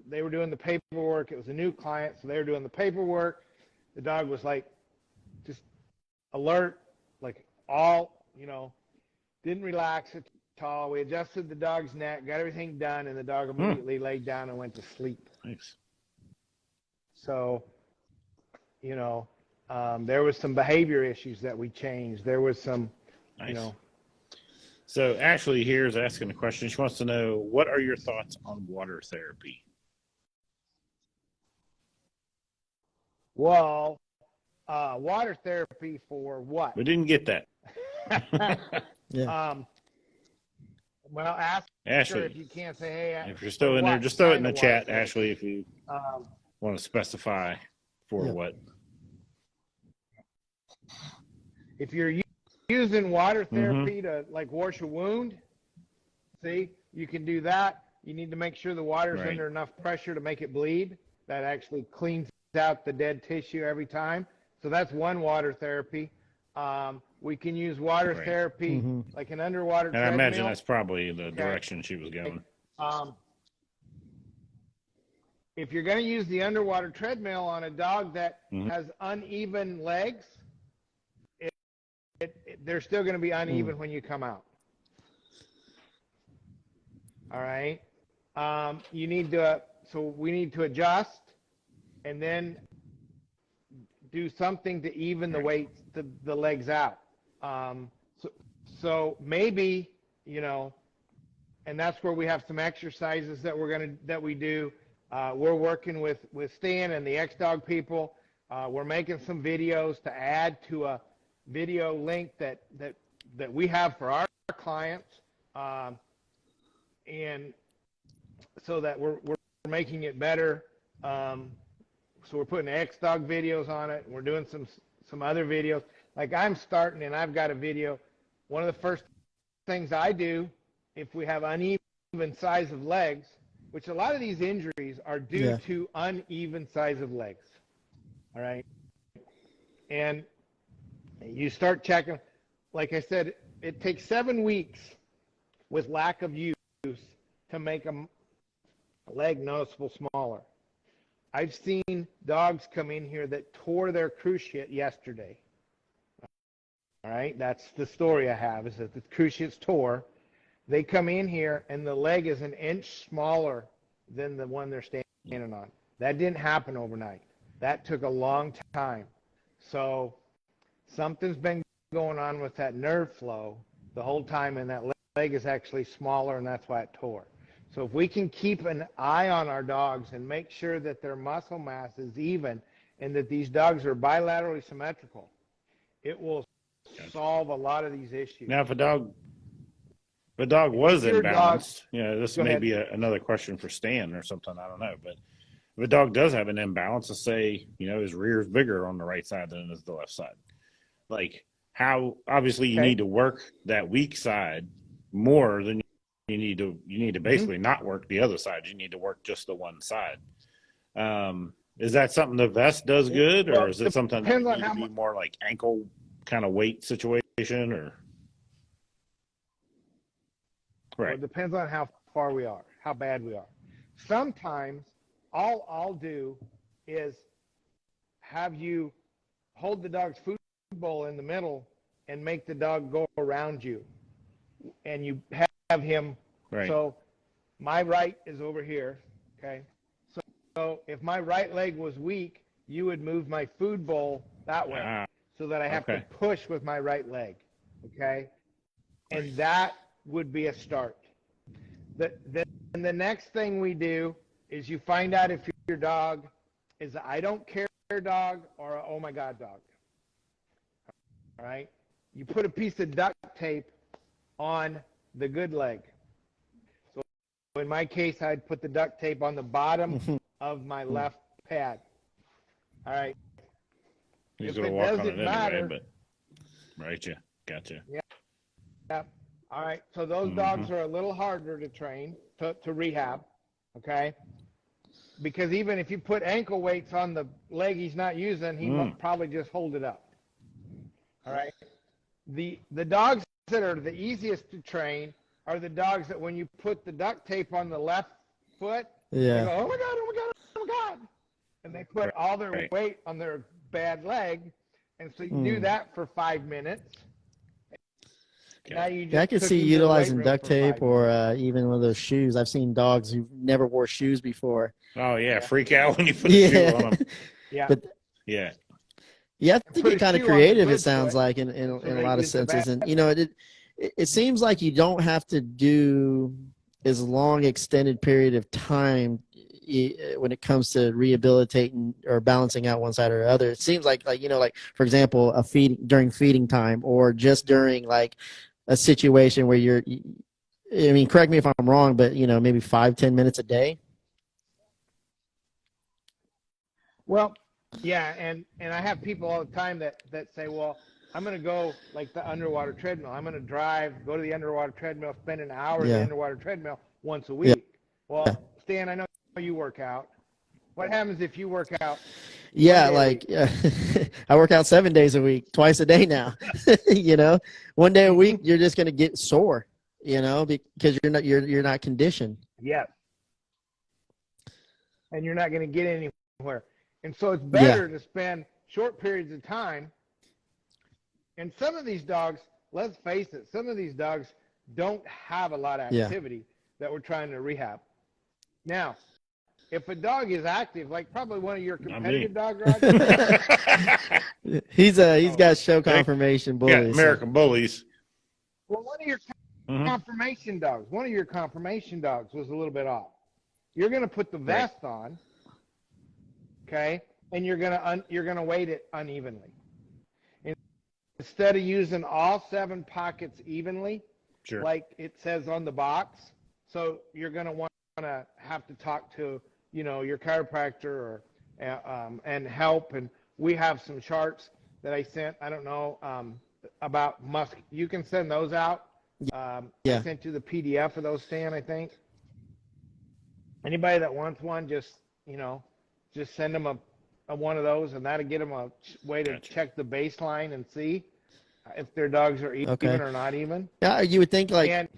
They were doing the paperwork. It was a new client, so they were doing the paperwork. The dog was like just alert, like all, didn't relax at all. We adjusted the dog's neck, got everything done, and the dog immediately laid down and went to sleep. Nice. So, there was some behavior issues that we changed. There was some, nice. So Ashley here is asking a question. She wants to know, what are your thoughts on water therapy? Well, water therapy for what? We didn't get that. Yeah. Well, ask Ashley, her if you can't say, hey. If you're still in there, just throw it in the chat, Ashley, if you want to specify for what. If you're using water therapy to like wash a wound, see, you can do that. You need to make sure the water's under enough pressure to make it bleed. That actually cleans out the dead tissue every time. So that's one water therapy. We can use water therapy like an underwater treadmill. And I imagine that's probably the direction she was going. If you're going to use the underwater treadmill on a dog that has uneven legs, they're still going to be uneven when you come out. All right. We need to adjust and then do something to even the weight, the legs out. So maybe, and that's where we have some exercises that we do. We're working with Stan and the X-Dog people. We're making some videos to add to a video link that we have for our clients, and so that we're making it better. So we're putting X-Dog videos on it. We're doing some other videos. Like I'm starting, and I've got a video. One of the first things I do if we have uneven size of legs, which a lot of these injuries are due to uneven size of legs. All right, and you start checking. Like I said, it takes 7 weeks with lack of use to make a leg noticeable smaller. I've seen dogs come in here that tore their cruciate yesterday. All right, that's the story I have, is that the cruciates tore. They come in here and the leg is an inch smaller than the one they're standing on. That didn't happen overnight. That took a long time. So something's been going on with that nerve flow the whole time, and that leg is actually smaller, and that's why it tore. So if we can keep an eye on our dogs and make sure that their muscle mass is even and that these dogs are bilaterally symmetrical, it will solve a lot of these issues. Now, if a dog was imbalanced, this may be another question for Stan or something, I don't know, but if a dog does have an imbalance, let's say, his rear is bigger on the right side than it is the left side, like how, obviously you need to work that weak side more than you need to basically not work the other side. You need to work just the one side. Is that something the vest does good, or is it something that needs to be more like ankle kind of weight situation, or? Right. Well, it depends on how far we are, how bad we are. Sometimes all I'll do is have you hold the dog's food bowl in the middle and make the dog go around you, and you have him. Right. So my right is over here, okay? So if my right leg was weak, you would move my food bowl that way so that I have to push with my right leg, okay? And that would be a start. And the next thing we do is you find out if your dog is a I don't care dog or a oh my God dog. All right? You put a piece of duct tape on the good leg. So in my case, I'd put the duct tape on the bottom of my left pad. All right. He's If going to it walk on doesn't it matter, anyway, but right, yeah, gotcha. Yeah. All right. So those dogs are a little harder to train, to rehab, okay? Because even if you put ankle weights on the leg he's not using, he will probably just hold it up. All right. The dogs that are the easiest to train are the dogs that when you put the duct tape on the left foot, they go, oh my God, oh my God, oh my God. And they put all their weight on their bad leg. And so you do that for 5 minutes. Now you just I could see utilizing duct tape or even one of those shoes. I've seen dogs who never wore shoes before. Oh, yeah, freak out when you put a shoe on them. Yeah. But yeah. You have to get kind of creative, it sounds like, in a lot of senses. And, you know, it seems like you don't have to do as long extended period of time when it comes to rehabilitating or balancing out one side or the other. It seems like, you know, like, for example, during feeding time or just during like a situation where I mean, correct me if I'm wrong, but, you know, maybe 5-10 minutes a day. Well, yeah, and I have people all the time that say, well, I'm going to go like the underwater treadmill. I'm going to go to the underwater treadmill, spend an hour in the underwater treadmill once a week. Well, Stan, I know you work out. What happens if you work out? I work out 7 days a week, twice a day now. You know, one day a week, you're just going to get sore, you know, because you're not conditioned. Yes. And you're not going to get anywhere. And so it's better to spend short periods of time. And some of these dogs, let's face it, some of these dogs don't have a lot of activity that we're trying to rehab. Now, if a dog is active, like probably one of your competitive dogs, Roger. he's got show confirmation bullies. Yeah, American bullies. Well, one of your confirmation dogs was a little bit off. You're going to put the vest on. Okay, and you're gonna weight it unevenly. Instead of using all 7 pockets evenly, like it says on the box, so you're gonna want to have to talk to your chiropractor or and help. And we have some charts that I sent. I don't know about musk. You can send those out. I sent you the PDF of those, Stan. I think. Anybody that wants one, just send them a one of those, and that'll get them a way to check the baseline and see if their dogs are even or not even. Yeah, you would think like. And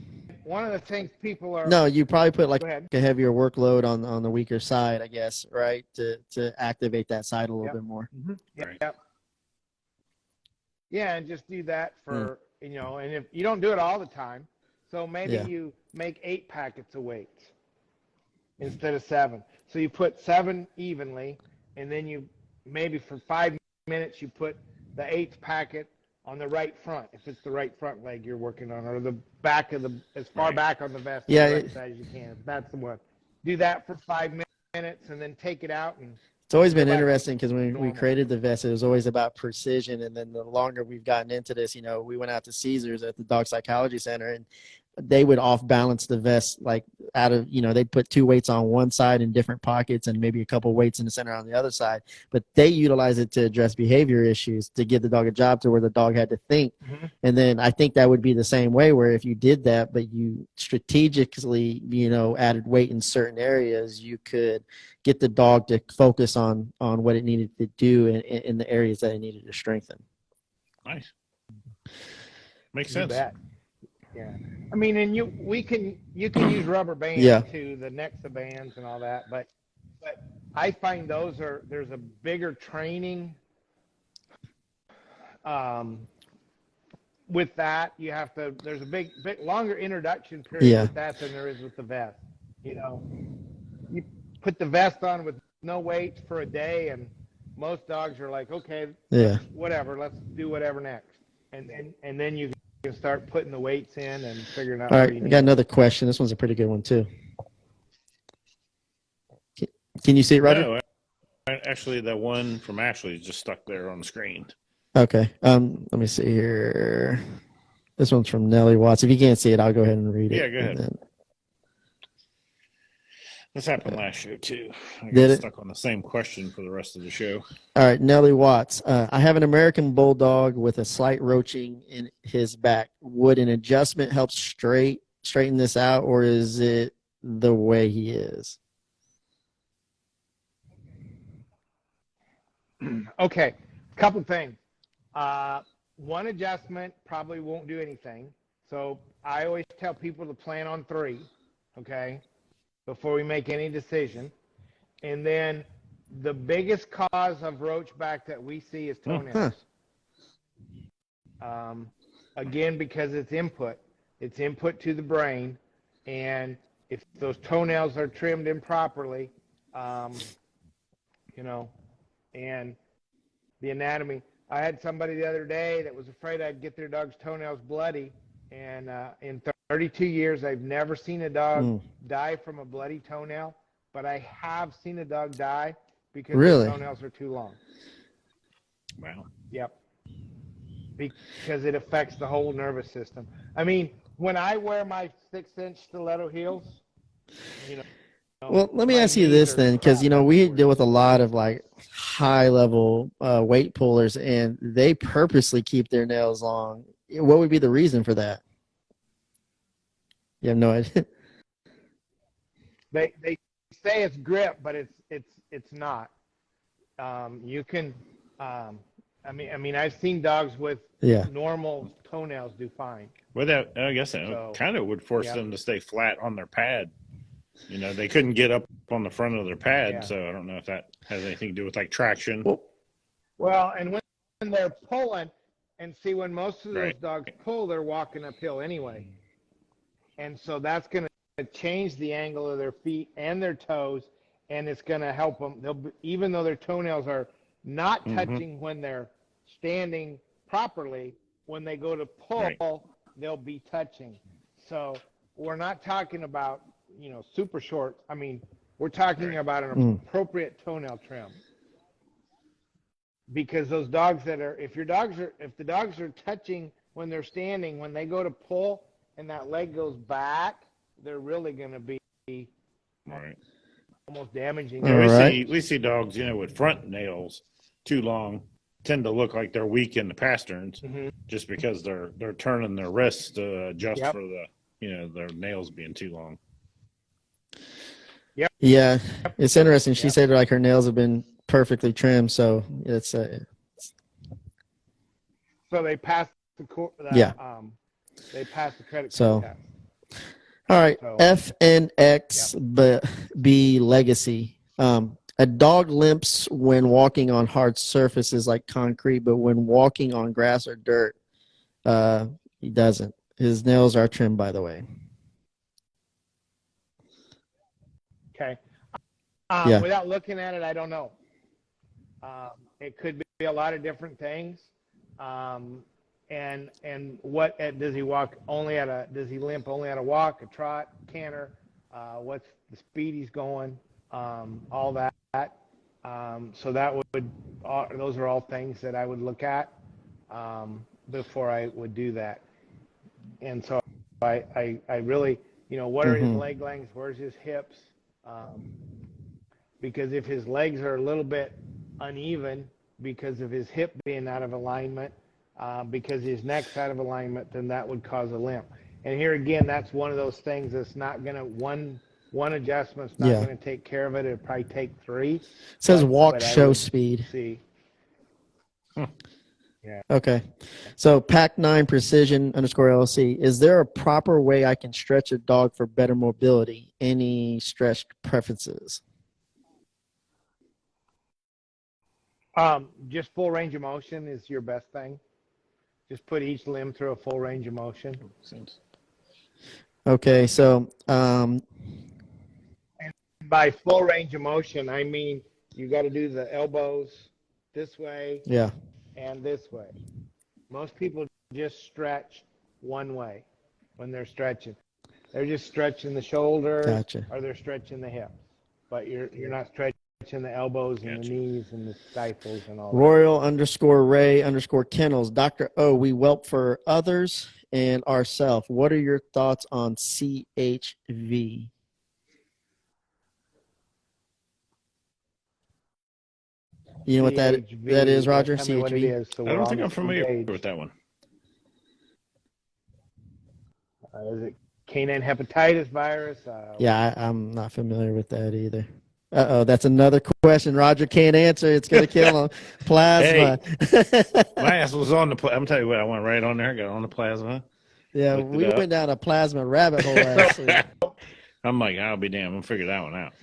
one of the things people are. No, you probably put like a heavier workload on the weaker side, I guess, right? To activate that side a little bit more. Yep. Yeah, and just do that for and if you don't do it all the time, so maybe you make 8 packets of weights instead of 7. So you put 7 evenly, and then you maybe for 5 minutes you put the 8th packet on the right front, if it's the right front leg you're working on, or the back of as far back on the vest on the right side as you can. That's the one. Do that for 5 minutes, and then take it out. And it's always been interesting because when we created the vest, it was always about precision. And then the longer we've gotten into this, we went out to Caesars at the Dog Psychology Center, and they would off balance the vest, like they'd put 2 weights on one side in different pockets and maybe a couple weights in the center on the other side. But they utilize it to address behavior issues, to give the dog a job to where the dog had to think. And then I think that would be the same way where if you did that, but you strategically, added weight in certain areas, you could get the dog to focus on what it needed to do in the areas that it needed to strengthen. Nice. Makes sense. Yeah, I mean, and you can use rubber bands too, the Nexa bands and all that, but I find there's a bigger training with that. There's a big longer introduction period with that than there is with the vest. you know, you put the vest on with no weights for a day, and most dogs are like, okay, Yeah. let's do whatever next, and then you can start putting the weights in and figuring out All where right, you I need got them. another question. This one's a pretty good one too. Can you see it, Roger? No, actually, the one from Ashley is just stuck there on the screen. Okay. Let me see here. This one's from Nellie Watts. If you can't see it, I'll go ahead and read it. Yeah, go ahead. Then... This happened last show too. I Did got it? stuck on the same question for the rest of the show. All right, Nellie Watts. I have an American Bulldog with a slight roaching in his back. Would an adjustment help straighten this out, or is it the way he is? Okay, couple things. One adjustment probably won't do anything. So I always tell people to plan on 3, okay, before we make any decision. And then the biggest cause of roach back that we see is toenails. Again, because it's input. It's input to the brain. And if those toenails are trimmed improperly, you know, and the anatomy. I had somebody the other day that was afraid I'd get their dog's toenails bloody, and in 32 years, I've never seen a dog die from a bloody toenail, but I have seen a dog die because their toenails are too long. Wow. Yep. Because it affects the whole nervous system. I mean, when I wear my 6-inch stiletto heels, you know. Well, let me ask you this then, because, you know, we deal with a lot of like high level weight pullers, and they purposely keep their nails long. What would be the reason for that? You have no idea. They say it's grip, but it's not. You can, I mean, I've seen dogs with normal toenails do fine. Well, that, I guess that kind of would force them to stay flat on their pad. You know, they couldn't get up on the front of their pad, so I don't know if that has anything to do with like traction. Well, and when they're pulling, and see, when most of those dogs pull, they're walking uphill anyway. And so that's going to change the angle of their feet and their toes, and it's going to help them. Even though their toenails are not touching when they're standing properly, when they go to pull, they'll be touching. So we're not talking about, you know, super short. I mean, we're talking about an appropriate toenail trim. Because those dogs that are, if the dogs are touching when they're standing, when they go to pull and that leg goes back, they're really going to be almost damaging. Yeah, we see dogs, you know, with front nails too long tend to look like they're weak in the pasterns, just because they're turning their wrists to adjust for the, you know, their nails being too long. Yeah, it's interesting. She said like her nails have been perfectly trimmed, so it's so they passed the they passed the credit card test. All right, FNX B Legacy. A dog limps when walking on hard surfaces like concrete, but when walking on grass or dirt, he doesn't. His nails are trimmed, by the way. Okay. Without looking at it, I don't know. It could be a lot of different things. And what does he walk only does he limp only at a walk, a trot, canter? What's the speed he's going? All that. So that those are all things that I would look at before I would do that. And so I really, you know, what are his leg lengths? Where's his hips? Because if his legs are a little bit uneven because of his hip being out of alignment, because his neck's out of alignment, then that would cause a limp. And here again, that's one of those things that's not going to, one adjustment's not going to take care of it. It'll probably take 3. It says walk show speed. See. Okay. So Pac9 Precision _ LLC. Is there a proper way I can stretch a dog for better mobility? Any stretch preferences? Just full range of motion is your best thing. Just put each limb through a full range of motion. Okay. So by full range of motion, I mean you got to do the elbows this way and this way. Most people just stretch one way when they're stretching. They're just stretching the shoulders or they're stretching the hips, but you're not stretching the elbows and the knees and the stifles and all Royal _Ray _Kennels. Dr. O, we whelp for others and ourselves. What are your thoughts on CHV? You know what that is, Roger? Tell me what it is, so I don't think I'm familiar with that one. Is it canine hepatitis virus? Yeah, I'm not familiar with that either. Uh-oh, that's another question Roger can't answer. It's going to kill him. Plasma. Hey, my ass was on the I'm telling you what, I went right on there, got on the plasma. Yeah, we went down a plasma rabbit hole last week. I'm like, I'll be damned. I'm going to figure that one out.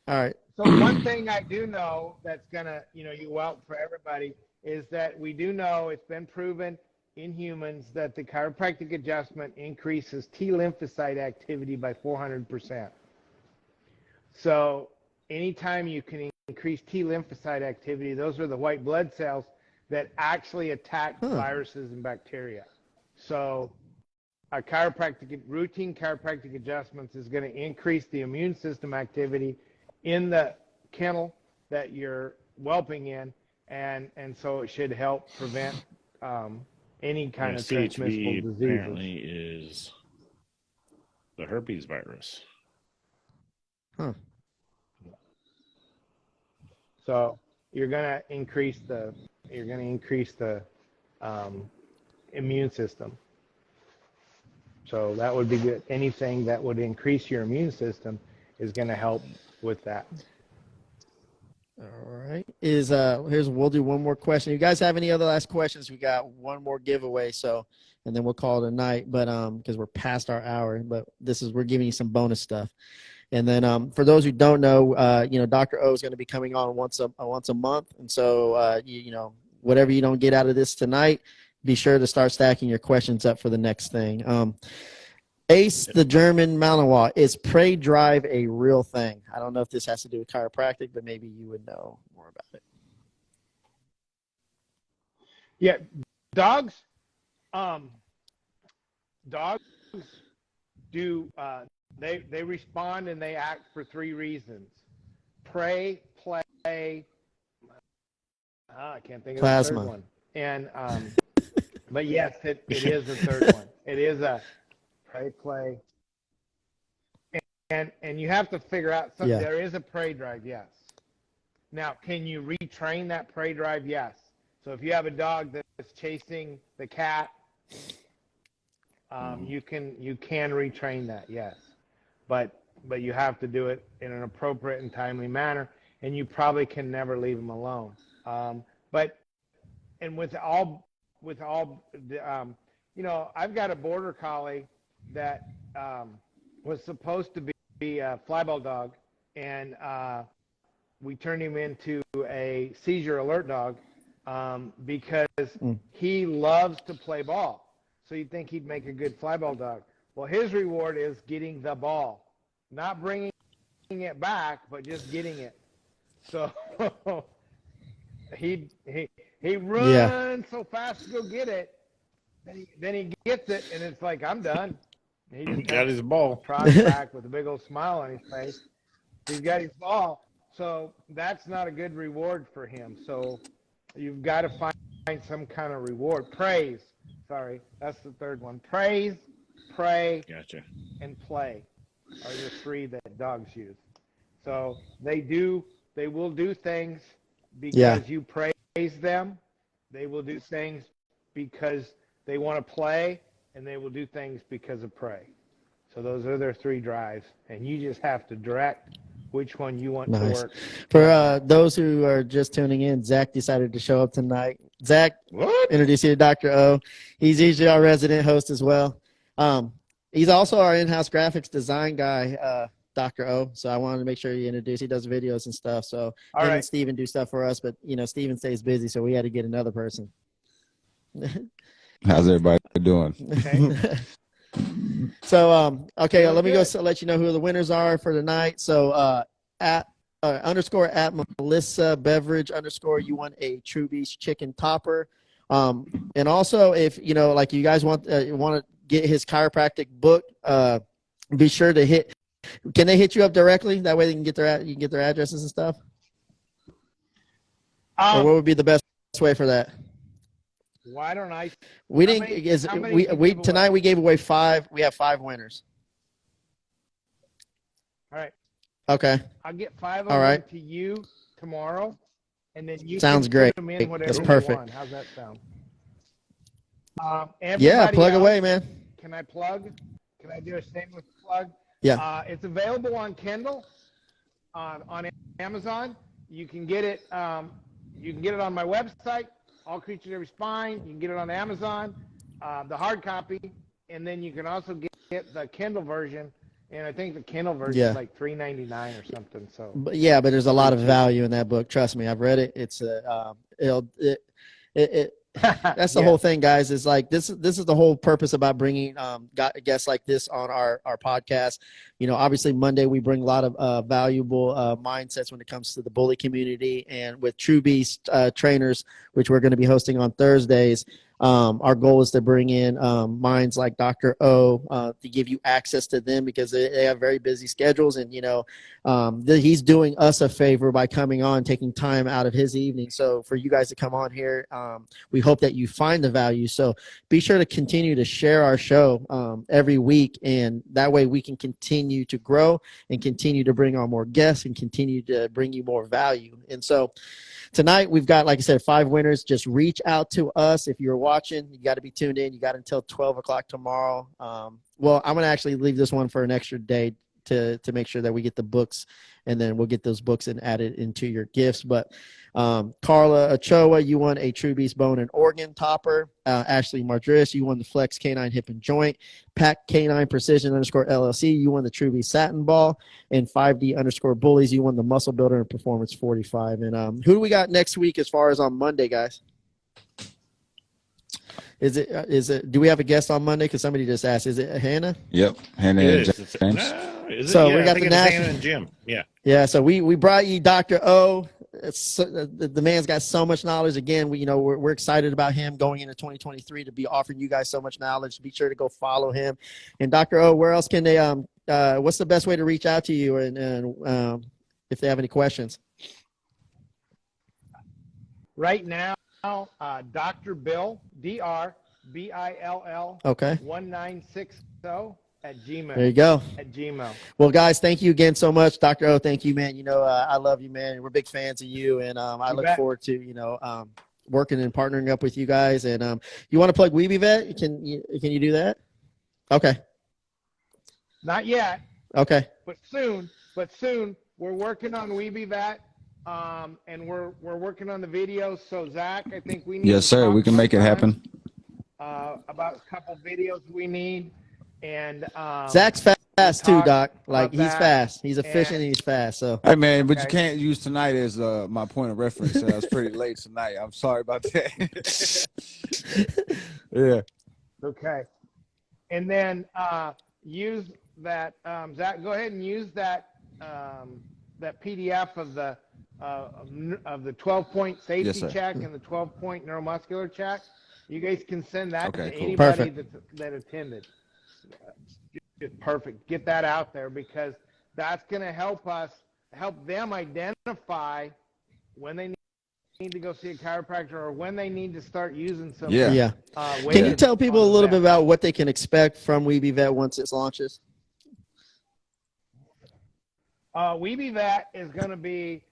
All right. So one thing I do know that's going to, you whelp for everybody is that we do know it's been proven in humans that the chiropractic adjustment increases T lymphocyte activity by 400%. So anytime you can increase T lymphocyte activity, those are the white blood cells that actually attack viruses and bacteria. So a routine chiropractic adjustments is going to increase the immune system activity in the kennel that you're whelping in, and so it should help prevent any kind of transmissible CHV diseases. Apparently is the herpes virus. So you're going to increase the immune system. So that would be good. Anything that would increase your immune system is going to help with that. All right. We'll do one more question. You guys have any other last questions? We got one more giveaway, and then we'll call it a night. But because we're past our hour, but we're giving you some bonus stuff. And then for those who don't know, Dr. O is going to be coming on once a month, and so whatever you don't get out of this tonight, be sure to start stacking your questions up for the next thing. Ace, the German Malinois, is prey drive a real thing? I don't know if this has to do with chiropractic, but maybe you would know more about it. Yeah, dogs do they respond and they act for three reasons: prey, play. I can't think of the third one. And but yes, it is the third one. It is a prey, play, and you have to figure out something. There is a prey drive, yes. Now, can you retrain that prey drive? Yes. So if you have a dog that's chasing the cat, you can retrain that, yes. But you have to do it in an appropriate and timely manner, and you probably can never leave them alone. With all I've got a border collie that was supposed to be a flyball dog, and we turned him into a seizure alert dog because he loves to play ball. So you'd think he'd make a good flyball dog. Well, his reward is getting the ball, not bringing it back, but just getting it. So he runs so fast to go get it. Then he gets it, and it's like, I'm done. He just got his ball. Trots back with a big old smile on his face. He's got his ball. So that's not a good reward for him. So you've got to find some kind of reward. Praise. Sorry, that's the third one. Praise, pray, and play are the three that dogs use. So they will do things because you praise them. They will do things because they want to play, and they will do things because of prey. So those are their three drives, and you just have to direct which one you want to work. For those who are just tuning in, Zach decided to show up tonight. Zach, introduce you to Dr. O. He's usually our resident host as well. He's also our in-house graphics design guy, Dr. O. So I wanted to make sure you introduce. He does videos and stuff. So him and Steven do stuff for us, but Steven stays busy, so we had to get another person. How's everybody doing? Okay. So, let me go let you know who the winners are for tonight. So, at underscore at Melissa Beverage underscore. You want a True Beast chicken topper. And also, if you know, like you guys want to get his chiropractic book, be sure to hit. Can they hit you up directly? That way they can get their addresses and stuff. Or what would be the best way for that? Why don't I? We didn't. Tonight we gave away 5. We have 5 winners. All right. Okay. I'll get 5 of them to you tomorrow, and then you sounds can great. put them in whatever That's perfect. you want. How's that sound? Yeah, plug away, man. Can I plug? Can I do a shameless plug? Yeah. It's available on Kindle, on Amazon. You can get it. You can get it on my website, All Creatures Every Spine. You can get it on Amazon, the hard copy, and then you can also get the Kindle version. And I think the Kindle version is like $3.99 or something. So. But there's a lot of value in that book. Trust me, I've read it. It's that's the whole thing, guys. Is like this is the whole purpose about bringing guests like this on our podcast. You know, obviously Monday we bring a lot of valuable mindsets when it comes to the bully community, and with True Beast trainers, which we're going to be hosting on Thursdays. Our goal is to bring in minds like Dr.O to give you access to them, because they have very busy schedules, and you know he's doing us a favor by coming on, taking time out of his evening. So for you guys to come on here, we hope that you find the value. So be sure to continue to share our show every week, and that way we can continue to grow and continue to bring on more guests and continue to bring you more value. And so tonight we've got, like I said, 5 winners. Just reach out to us. If you're watching, you got to be tuned in. You got until 12 o'clock tomorrow. Well, I'm going to actually leave this one for an extra day to make sure that we get the books, and then we'll get those books and add it into your gifts. But Carla Ochoa, you won a True Beast bone and organ topper. Ashley Mardris, you won the Flex Canine hip and joint. Pack Canine Precision underscore LLC, you won the True Beast satin ball. And 5D underscore bullies, you won the muscle builder and performance 45. And who do we got next week as far as on Monday, guys? Is it? Do we have a guest on Monday? Because somebody just asked. Is it Hannah? Yep, Hannah and James. So we got the Hannah and Jim. Yeah. Yeah. So we brought you Dr.O. The man's got so much knowledge. Again, we're excited about him going into 2023 to be offering you guys so much knowledge. Be sure to go follow him. And Dr.O, where else can they? What's the best way to reach out to you? And if they have any questions. Right now, Dr. Bill, DRBILL. Okay. 1960 at Gmail. There you go. At Gmail. Well, guys, thank you again so much. Dr. O, thank you, man. You know, I love you, man. We're big fans of you, and I look forward to, working and partnering up with you guys. And you want to plug Weeby Vet? Can you do that? Okay. Not yet. Okay. But soon. We're working on Weeby Vet. And we're working on the videos. So Zach, I think we need. Yes, sir. We can make it happen. About a couple videos we need, and Zach's fast too, Doc. Like he's fast. He's efficient and he's fast. So. Hey man, but you can't use tonight as my point of reference. It's pretty late tonight. I'm sorry about that. Yeah. Okay. And then use that. Zach, go ahead and use that that PDF of the 12-point safety check and the 12-point neuromuscular check. You guys can send that to anybody that attended. Perfect. Get that out there, because that's going to help them identify when they need to go see a chiropractor or when they need to start using some. Yeah. Can you tell people a little bit about what they can expect from Weeby Vet once it launches? Weeby Vet is going to be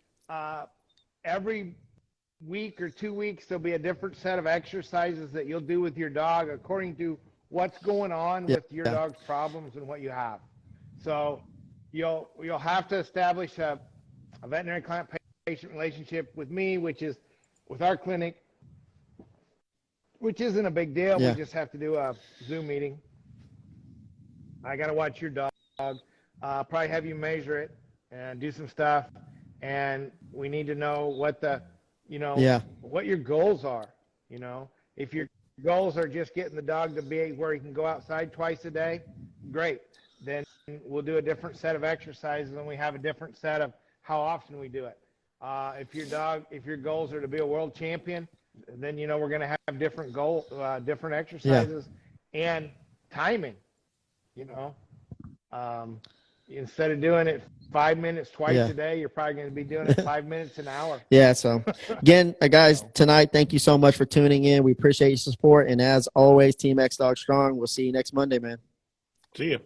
every week or 2 weeks, there'll be a different set of exercises that you'll do with your dog according to what's going on with your dog's problems and what you have. So you'll have to establish a veterinary client-patient relationship with me, which is with our clinic, which isn't a big deal. We just have to do a Zoom meeting. I got to watch your dog. Probably have you measure it and do some stuff. And we need to know what what your goals are. If your goals are just getting the dog to be where he can go outside twice a day, great. Then we'll do a different set of exercises, and we have a different set of how often we do it. If your goals are to be a world champion, then we're going to have different exercises and timing. Instead of doing it 5 minutes twice a day, you're probably going to be doing it 5 minutes an hour. Yeah. So again, guys, tonight, thank you so much for tuning in. We appreciate your support. And as always, Team X Dog Strong. We'll see you next Monday, man. See you.